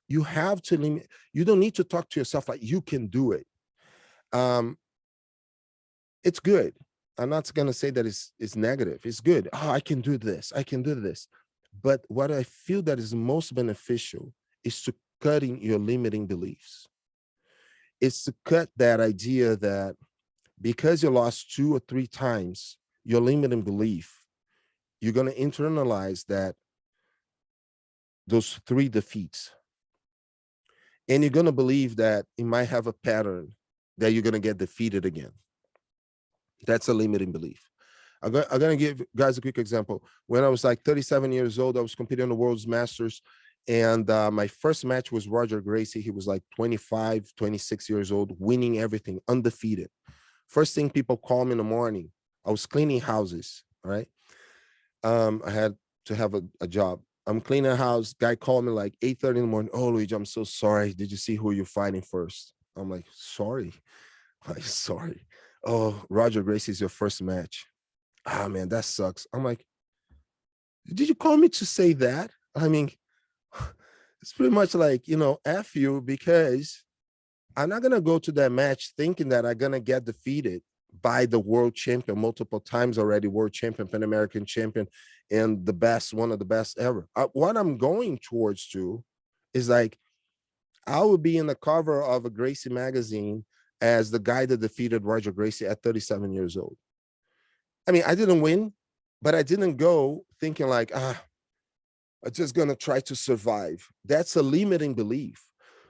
You have to limit, you don't need to talk to yourself like you can do it. It's good. I'm not gonna say that it's negative. It's good. Oh, I can do this. I can do this. But what I feel that is most beneficial is to cutting your limiting beliefs. It's to cut that idea that because you lost 2 or 3 times, your limiting belief, you're going to internalize that, those 3 defeats. And you're going to believe that it might have a pattern that you're going to get defeated again. That's a limiting belief. I'm going to give guys a quick example. When I was like 37 years old, I was competing in the World's Masters. And my first match was Roger Gracie. He was like 25, 26 years old, winning everything, undefeated. First thing people call me in the morning, I was cleaning houses, all right? I had to have a job. I'm cleaning a house. Guy called me like 8:30 in the morning. Oh, Luigi, I'm so sorry. Did you see who you're fighting first? I'm like, sorry. I'm like, sorry. Oh, Roger Gracie's your first match. Ah, man, that sucks. I'm like, did you call me to say that? I mean, it's pretty much like, F you, because I'm not going to go to that match thinking that I'm going to get defeated by the world champion, multiple times already world champion, Pan American champion, and the best, one of the best ever. What I'm going towards to is like, I will be in the cover of a Gracie magazine as the guy that defeated Roger Gracie at 37 years old. I mean, I didn't win, but I didn't go thinking like, I'm just going to try to survive. That's a limiting belief.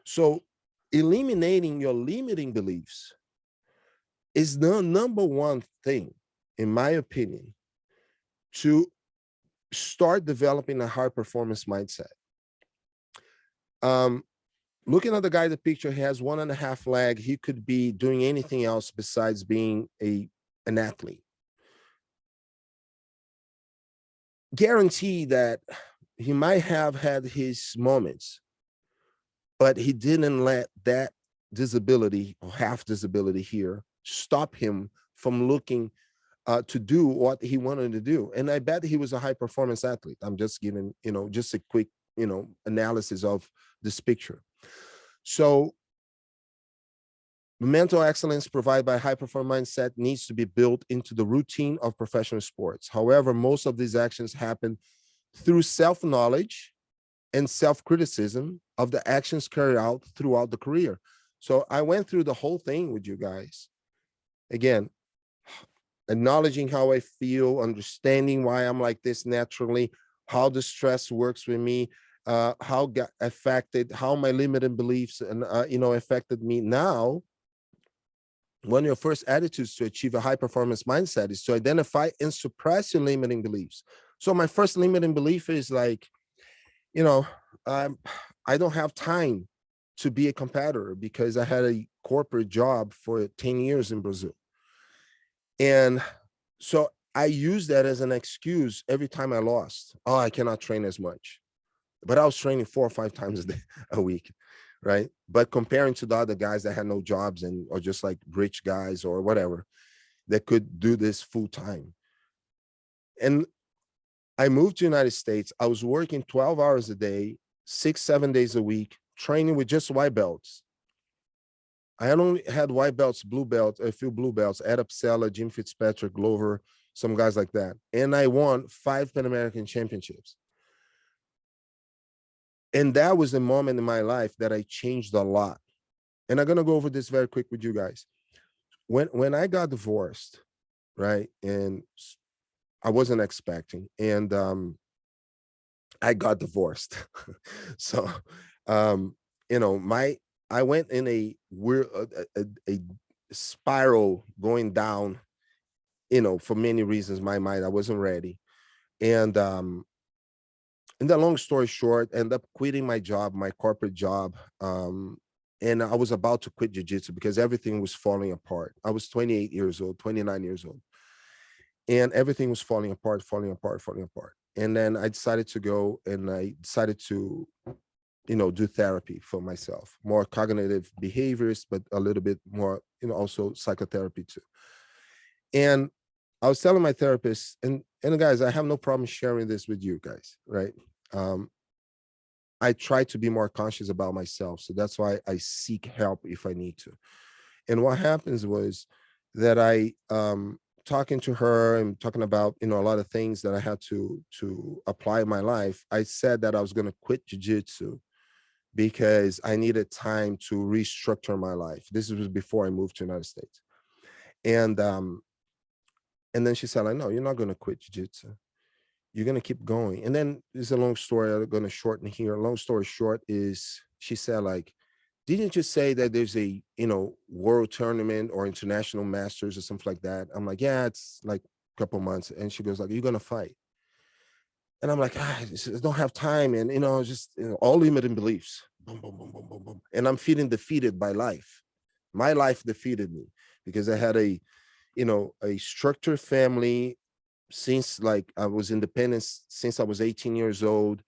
So eliminating your limiting beliefs is the number one thing, in my opinion, to start developing a high performance mindset. Looking at the guy in the picture, he has 1.5 leg. He could be doing anything else besides being an athlete. Guarantee that he might have had his moments, but he didn't let that disability or half disability here stop him from looking to do what he wanted to do. And I bet he was a high performance athlete. I'm just giving, just a quick, analysis of this picture. So mental excellence provided by high performance mindset needs to be built into the routine of professional sports. However, most of these actions happen through self-knowledge and self-criticism of the actions carried out throughout the career. So I went through the whole thing with you guys. Again, acknowledging how I feel, understanding why I'm like this naturally, how the stress works with me, how got affected, how my limiting beliefs and affected me. Now, one of your first attitudes to achieve a high performance mindset is to identify and suppress your limiting beliefs. So my first limiting belief is like, I don't have time to be a competitor because I had a corporate job for 10 years in Brazil. And so I use that as an excuse every time I lost. Oh, I cannot train as much. But I was training 4 or 5 times a week, right? But comparing to the other guys that had no jobs or just like rich guys or whatever that could do this full time. And I moved to the United States. I was working 12 hours a day, 6, 7 days a week, training with just white belts. I had only had white belts, blue belts, a few blue belts, Ed Upsella, Jim Fitzpatrick, Glover, some guys like that. And I won 5 Pan American championships. And that was the moment in my life that I changed a lot. And I'm gonna go over this very quick with you guys. When I got divorced, right, and I wasn't expecting, and I got divorced. So, um, you know, I went in a weird a spiral going down. You know, for many reasons, my mind I wasn't ready, and the long story short, end up quitting my job, my corporate job. And I was about to quit jiu-jitsu because everything was falling apart. I was 28 years old, 29 years old, and everything was falling apart, falling apart, falling apart. And then I decided to go and I decided to, you know, do therapy for myself, more cognitive behaviors, but a little bit more, you know, also psychotherapy too. And I was telling my therapist, and guys, I have no problem sharing this with you guys, right? Um, I try to be more conscious about myself. So that's why I seek help if I need to. And what happens was that I talking to her and talking about, you know, a lot of things that I had to apply in my life. I said that I was going to quit jiu-jitsu because I needed time to restructure my life. This was before I moved to the United States. And and then she said, like, no, you're not going to quit jiu-jitsu. You're going to keep going. And then it's a long story. I'm going to shorten here. Long story short is she said, like, didn't you say that there's a, you know, world tournament or international masters or something like that? I'm like, yeah, it's like a couple months. And she goes like, you're going to fight. And I'm like, I just don't have time. And, you know, just, you know, all limiting beliefs. Boom, boom, boom, boom, boom, boom. And I'm feeling defeated by life. My life defeated me because I had a, you know, a structured family since like I was independent, since I was 18 years old.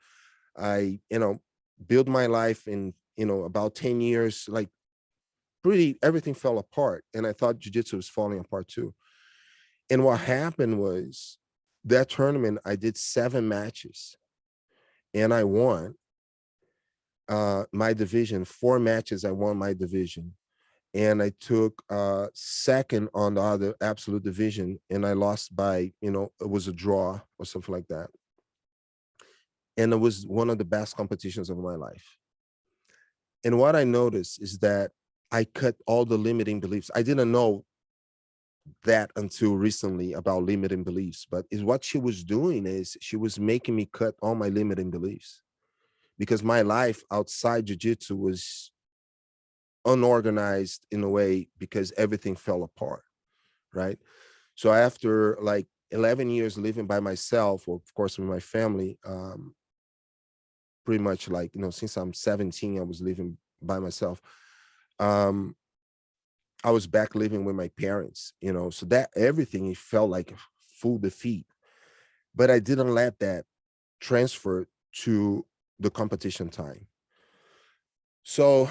I, you know, built my life in, you know, about 10 years, like pretty, everything fell apart. And I thought jiu-jitsu was falling apart too. And what happened was that tournament, I did 7 matches and I won my division, 4 matches. I won my division. And I took second on the other absolute division, and I lost by, you know, it was a draw or something like that. And it was one of the best competitions of my life. And what I noticed is that I cut all the limiting beliefs. I didn't know that until recently about limiting beliefs, but is what she was doing is she was making me cut all my limiting beliefs because my life outside jiu-jitsu was unorganized in a way because everything fell apart, right? So after like 11 years living by myself, or of course with my family, pretty much like, you know, since I'm 17, I was living by myself. Um, I was back living with my parents, you know, so that everything, it felt like full defeat. But I didn't let that transfer to the competition time. So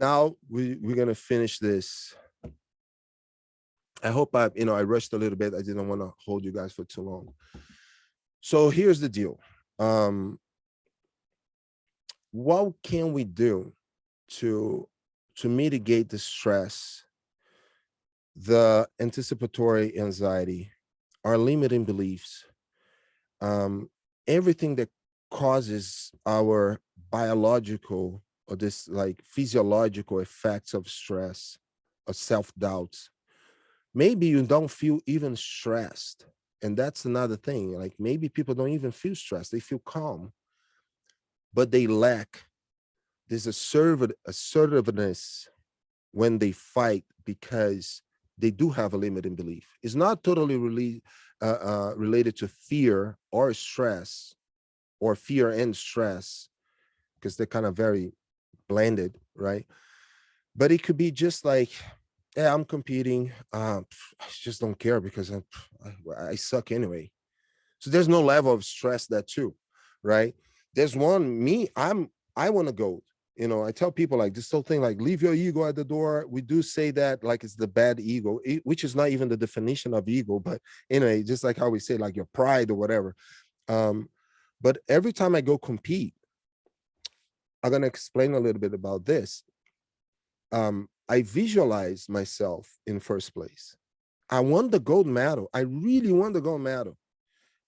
now we're gonna finish this. I hope I, you know, I rushed a little bit. I didn't want to hold you guys for too long. So here's the deal. What can we do to mitigate the stress, the anticipatory anxiety, our limiting beliefs, everything that causes our biological or this like physiological effects of stress, of self-doubts? Maybe you don't feel even stressed. And that's another thing. Like maybe people don't even feel stressed. They feel calm, but they lack this assertiveness when they fight because they do have a limiting belief. It's not totally related to fear or stress, or fear and stress, because they're kind of very blended, right? But it could be just like, yeah, I'm competing. I just don't care because I suck anyway. So there's no level of stress that too, right? There's one, me, I want to go. You know, I tell people like this whole thing, like leave your ego at the door. We do say that like it's the bad ego, which is not even the definition of ego, but anyway, just like how we say like your pride or whatever. But every time I go compete, I'm gonna explain a little bit about this. I visualize myself in first place. I won the gold medal. I really won the gold medal.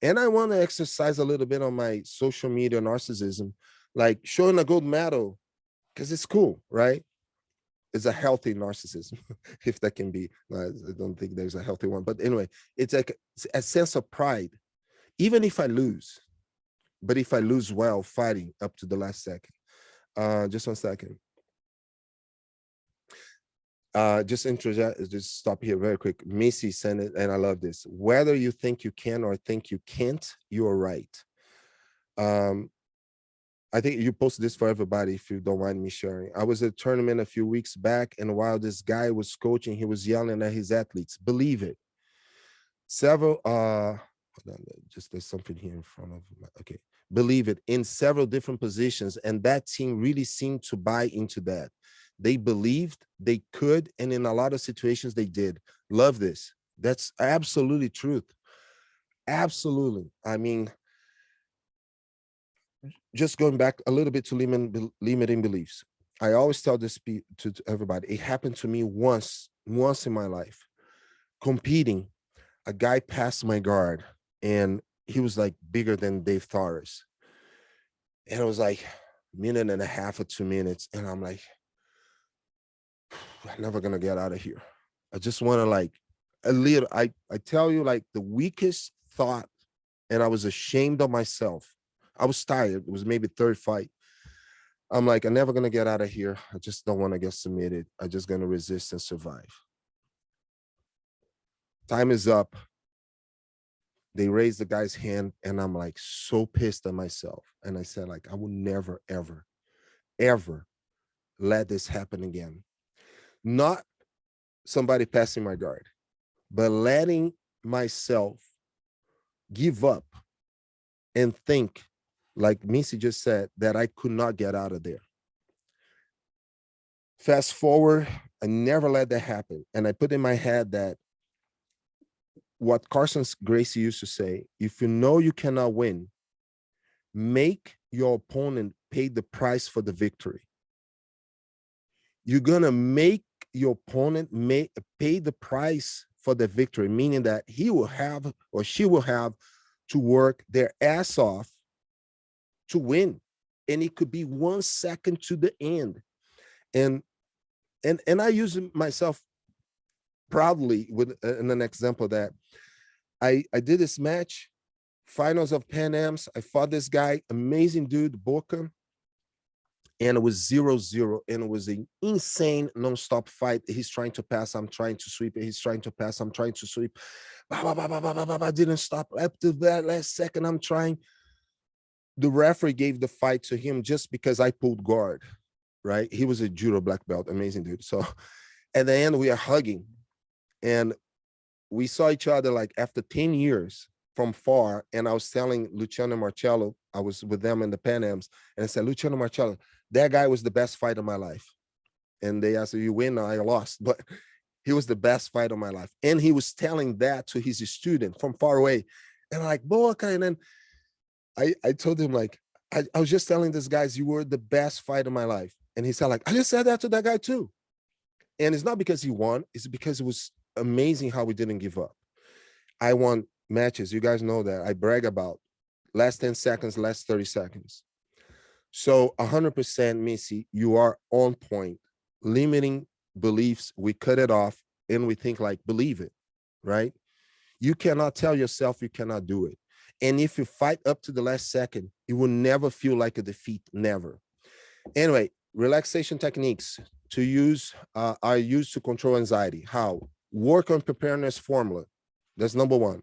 And I want to exercise a little bit on my social media narcissism, like showing a gold medal because it's cool, right? It's a healthy narcissism, if that can be. I don't think there's a healthy one, but anyway, it's like a sense of pride, even if I lose. But if I lose well fighting up to the last second, just 1 second. Just stop here very quick. Missy sent it, and I love this. Whether you think you can or think you can't, you're right. I think you posted this for everybody if you don't mind me sharing. I was at a tournament a few weeks back, and while this guy was coaching, he was yelling at his athletes, believe it. Several, hold on, just there's something here in front of me. Okay, believe it, in several different positions. And that team really seemed to buy into that. They believed they could, and in a lot of situations they did. Love this. That's absolutely truth. Absolutely. I mean, just going back a little bit to limiting beliefs. I always tell this to everybody. It happened to me once in my life. Competing, a guy passed my guard, and he was like bigger than Dave Torres. And it was like a minute and a half or 2 minutes. And I'm like, I'm never gonna get out of here. I just want to like a little, I tell you, like the weakest thought, and I was ashamed of myself. I was tired. It was maybe third fight. I'm like, I'm never gonna get out of here. I just don't want to get submitted. I'm just gonna resist and survive. Time is up. They raised the guy's hand, and I'm like so pissed at myself. And I said, like, I will never, ever, ever let this happen again. Not somebody passing my guard, but letting myself give up and think, like Missy just said, that I could not get out of there. Fast forward, I never let that happen. And I put in my head that what Carson Gracie used to say, if you know you cannot win, make your opponent pay the price for the victory. You're gonna make your opponent pay the price for the victory, meaning that he will have or she will have to work their ass off to win. And it could be 1 second to the end. And I use myself proudly with an example that I did this match, finals of Pan Ams. I fought this guy, amazing dude, Boca, and it was 0-0, and it was an insane non-stop fight. He's trying to pass, I'm trying to sweep. He's trying to pass, I'm trying to sweep. I didn't stop. Up to that last second, I'm trying. The referee gave the fight to him just because I pulled guard, right? He was a judo black belt, amazing dude. So at the end, we are hugging, and we saw each other like after 10 years from far. And I was telling Luciano Marcello, I was with them in the Pan Ams, and I said, Luciano Marcello, that guy was the best fight of my life. And they asked, you win? I lost, but he was the best fight of my life. And he was telling that to his student from far away. And I'm like, Boca. And then I told him, like, I was just telling these guys, you were the best fight of my life. And he said, like, I just said that to that guy too. And it's not because he won, it's because it was amazing how we didn't give up. I won matches. You guys know that. I brag about last 10 seconds, last 30 seconds. So 100%, Missy, you are on point. Limiting beliefs, we cut it off and we think like, believe it, right? You cannot tell yourself you cannot do it. And if you fight up to the last second, it will never feel like a defeat, never. Anyway, relaxation techniques to use are used to control anxiety. How? Work on preparedness formula. That's number one.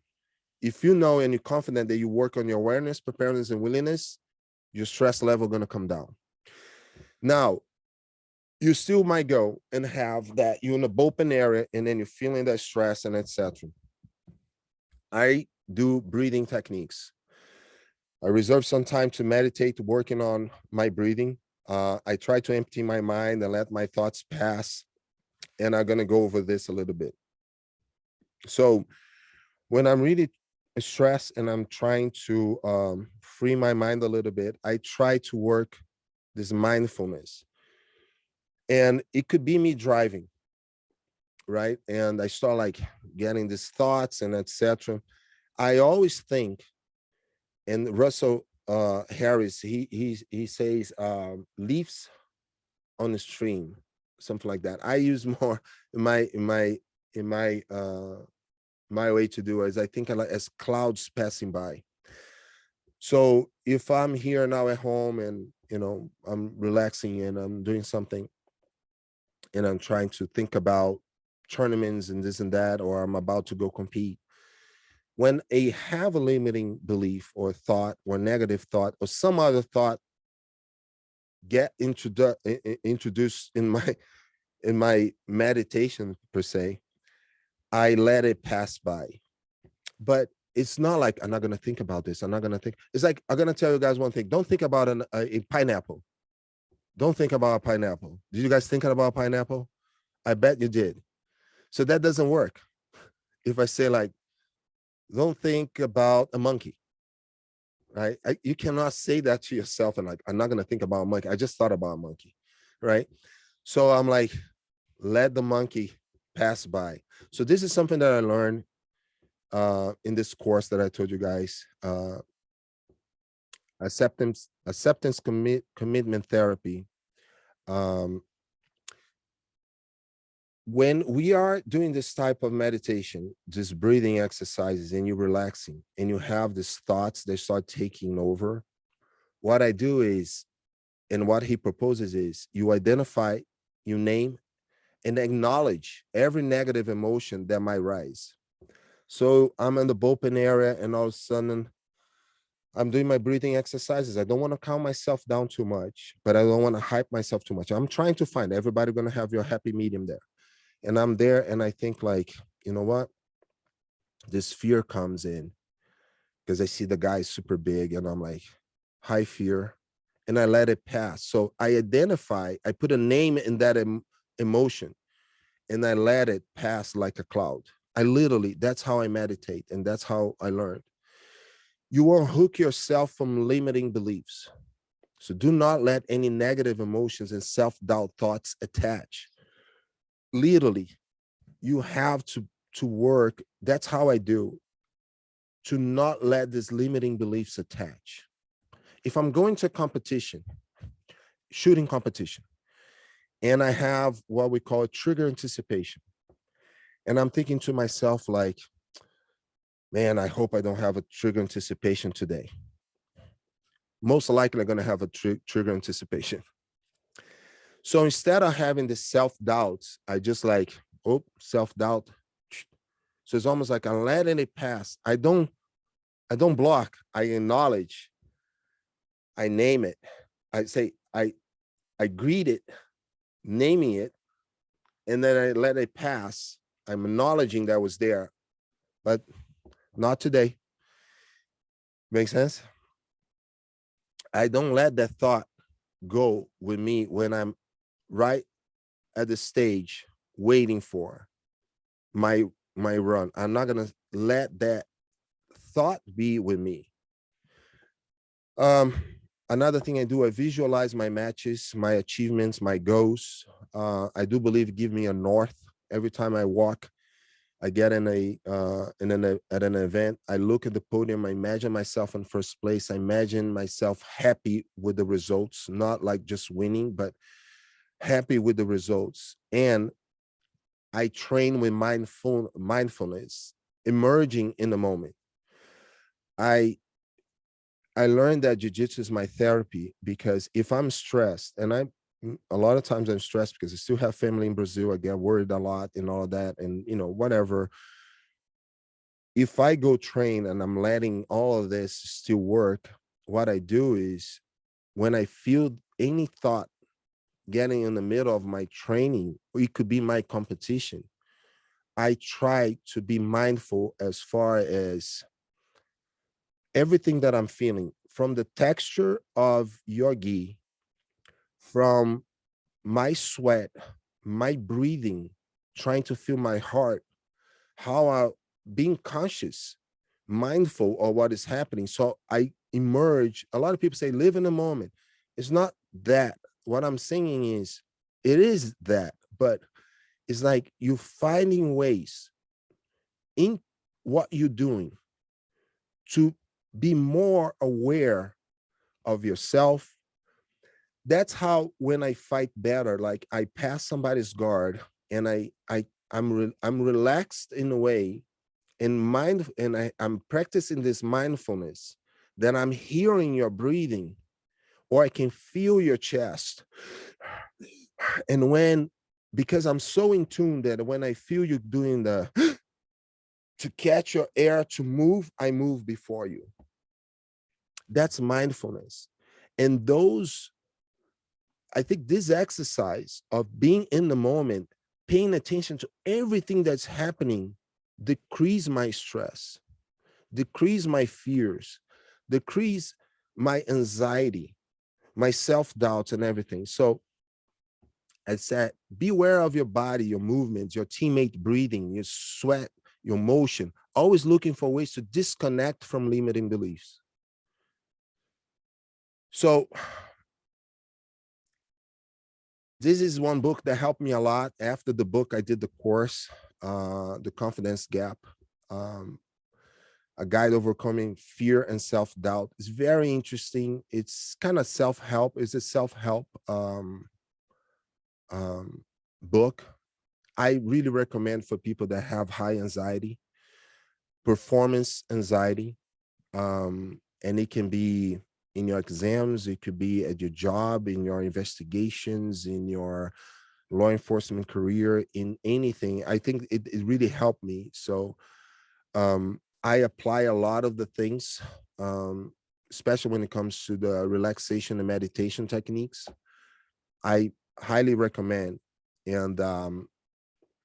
If you know and you're confident that you work on your awareness, preparedness, and willingness, your stress level going to come down. Now, you still might go and have that you're in a bullpen area and then you're feeling that stress and etc. I do breathing techniques. I reserve some time to meditate, working on my breathing. I try to empty my mind and let my thoughts pass. And I'm going to go over this a little bit. So when I'm really stressed and I'm trying to free my mind a little bit, I try to work this mindfulness. And it could be me driving, right? And I start like getting these thoughts and etc. I always think And Russell Harris, he says leaves on the stream, something like that. I use more in my way to do it is I think as clouds passing by. So if I'm here now at home and I'm relaxing and I'm doing something and I'm trying to think about tournaments and this and that, or I'm about to go compete, when I have a limiting belief or thought or negative thought or some other thought get introduced in my meditation per se, I let it pass by. But it's not like I'm not gonna think about this. I'm not gonna think. It's like I'm gonna tell you guys one thing. Don't think about a pineapple. Don't think about a pineapple. Did you guys think about a pineapple? I bet you did. So that doesn't work. If I say like, don't think about a monkey, right? You cannot say that to yourself and like, I'm not gonna think about a monkey. I just thought about a monkey, right? So I'm like, let the monkey pass by. So this is something that I learned in this course that I told you guys, acceptance commitment therapy. Um, when we are doing this type of meditation, just breathing exercises, and you're relaxing, and you have these thoughts that start taking over, what I do is, and what he proposes is, you identify, you name, and acknowledge every negative emotion that might rise. So I'm in the bullpen area, and all of a sudden, I'm doing my breathing exercises. I don't want to calm myself down too much, but I don't want to hype myself too much. I'm trying to find everybody going to have your happy medium there. And I'm there and I think like, you know what? This fear comes in because I see the guy is super big and I'm like, high fear. And I let it pass. So I identify, I put a name in that emotion and I let it pass like a cloud. I literally, that's how I meditate and that's how I learned. You unhook yourself from limiting beliefs. So do not let any negative emotions and self-doubt thoughts attach. Literally, you have to work. That's how I do, to not let these limiting beliefs attach. If I'm going to competition, shooting competition, and I have what we call trigger anticipation, and I'm thinking to myself like, man, I hope I don't have a trigger anticipation today. Most likely I'm going to have a trigger anticipation. So instead of having this self-doubt, I just like, oh, self-doubt. So it's almost like I'm letting it pass. I don't block. I acknowledge. I name it. I say, I greet it, naming it, and then I let it pass. I'm acknowledging that was there, but not today. Make sense? I don't let that thought go with me when I'm right at the stage waiting for my run. I'm not gonna let that thought be with me. Another thing I do, I visualize my matches, my achievements, my goals. I do believe give me a north. Every time I walk, I get in at an event, I look at the podium, I imagine myself in first place. I imagine myself happy with the results, not like just winning, but happy with the results. And I train with mindfulness, emerging in the moment. I learned that jiu-jitsu is my therapy because if I'm stressed, and a lot of times I'm stressed because I still have family in Brazil, I get worried a lot and all of that, and whatever. If I go train and I'm letting all of this still work, what I do is when I feel any thought getting in the middle of my training, or it could be my competition, I try to be mindful as far as everything that I'm feeling, from the texture of your gi, from my sweat, my breathing, trying to feel my heart, how I being conscious, mindful of what is happening. So I emerge. A lot of people say, live in the moment. It's not that. What I'm saying is, it is that, but it's like you finding ways in what you're doing to be more aware of yourself. That's how when I fight better, like I pass somebody's guard and I'm relaxed in a way and I'm practicing this mindfulness, then I'm hearing your breathing, or I can feel your chest. And because I'm so in tune that when I feel you doing the to catch your air to move, I move before you. That's mindfulness. And I think this exercise of being in the moment, paying attention to everything that's happening, decrease my stress, decrease my fears, decrease my anxiety, my self-doubt and everything. So I said, beware of your body, your movements, your teammate breathing, your sweat, your motion, always looking for ways to disconnect from limiting beliefs. So this is one book that helped me a lot. After the book, I did the course, The Confidence Gap, a guide overcoming fear and self-doubt. It's very interesting. It's kind of self-help. It's a self-help book. I really recommend for people that have high anxiety, performance anxiety, and it can be in your exams, it could be at your job, in your investigations, in your law enforcement career, in anything. I think it really helped me. So I apply a lot of the things, especially when it comes to the relaxation and meditation techniques. I highly recommend. And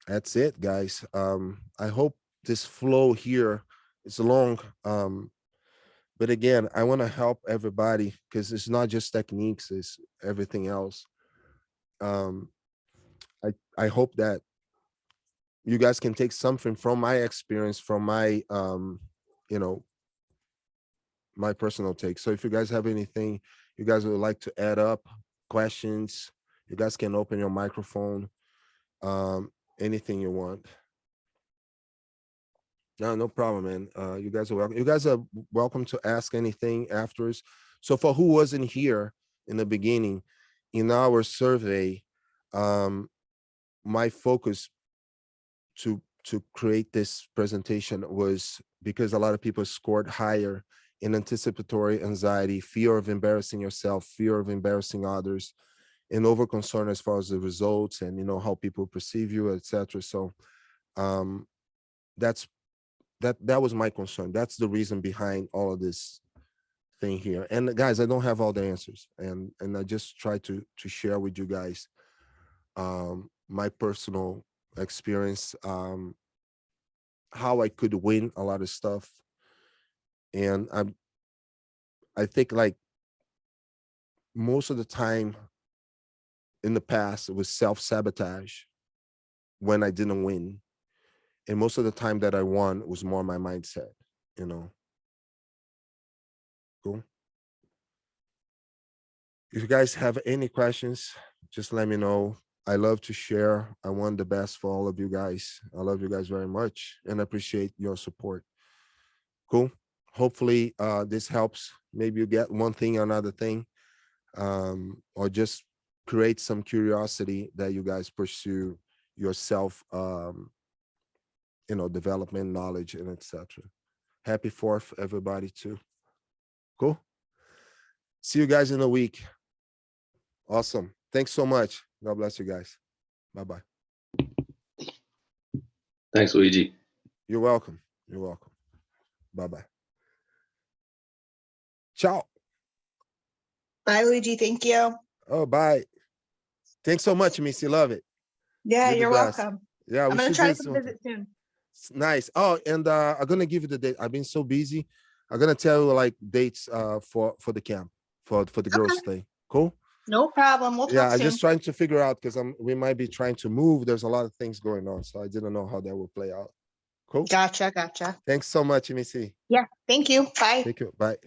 that's it, guys. I hope this flow here is long. But again, I want to help everybody because it's not just techniques, it's everything else. I hope that you guys can take something from my experience, from my my personal take. So if you guys have anything you guys would like to add up, questions, you guys can open your microphone, anything you want. No problem, man. You guys are welcome. You guys are welcome to ask anything afterwards. So for who wasn't here in the beginning, in our survey, my focus to create this presentation was because a lot of people scored higher in anticipatory anxiety, fear of embarrassing yourself, fear of embarrassing others, and over concern as far as the results and how people perceive you, etc. So that was my concern. That's the reason behind all of this thing here. And guys, I don't have all the answers, and I just try to share with you guys my personal experience, how I could win a lot of stuff. And I think like most of the time in the past, it was self-sabotage when I didn't win. And most of the time that I won, it was more my mindset, Cool. If you guys have any questions, just let me know. I love to share. I want the best for all of you guys. I love you guys very much and appreciate your support. Cool. Hopefully this helps. Maybe you get one thing or another thing, or just create some curiosity that you guys pursue yourself, development, knowledge, and etc. Happy 4th, everybody, too. Cool. See you guys in a week. Awesome. Thanks so much. God bless you guys. Bye-bye. Thanks, Luigi. You're welcome. You're welcome. Bye-bye. Ciao. Bye, Luigi. Thank you. Oh, bye. Thanks so much, Missy. Love it. Yeah, You're you're best. welcome. Yeah, I'm we going to should try do to visit soon. Nice. Oh, and I'm going to give you the date. I've been so busy. I'm going to tell you like dates for the camp, for the girls thing. Cool? No problem. We'll talk I'm soon. just trying to figure out because we might be trying to move. There's a lot of things going on, so I didn't know how that will play out. Cool. Gotcha. Thanks so much, Missy. Yeah. Thank you. Bye. Thank you. Bye.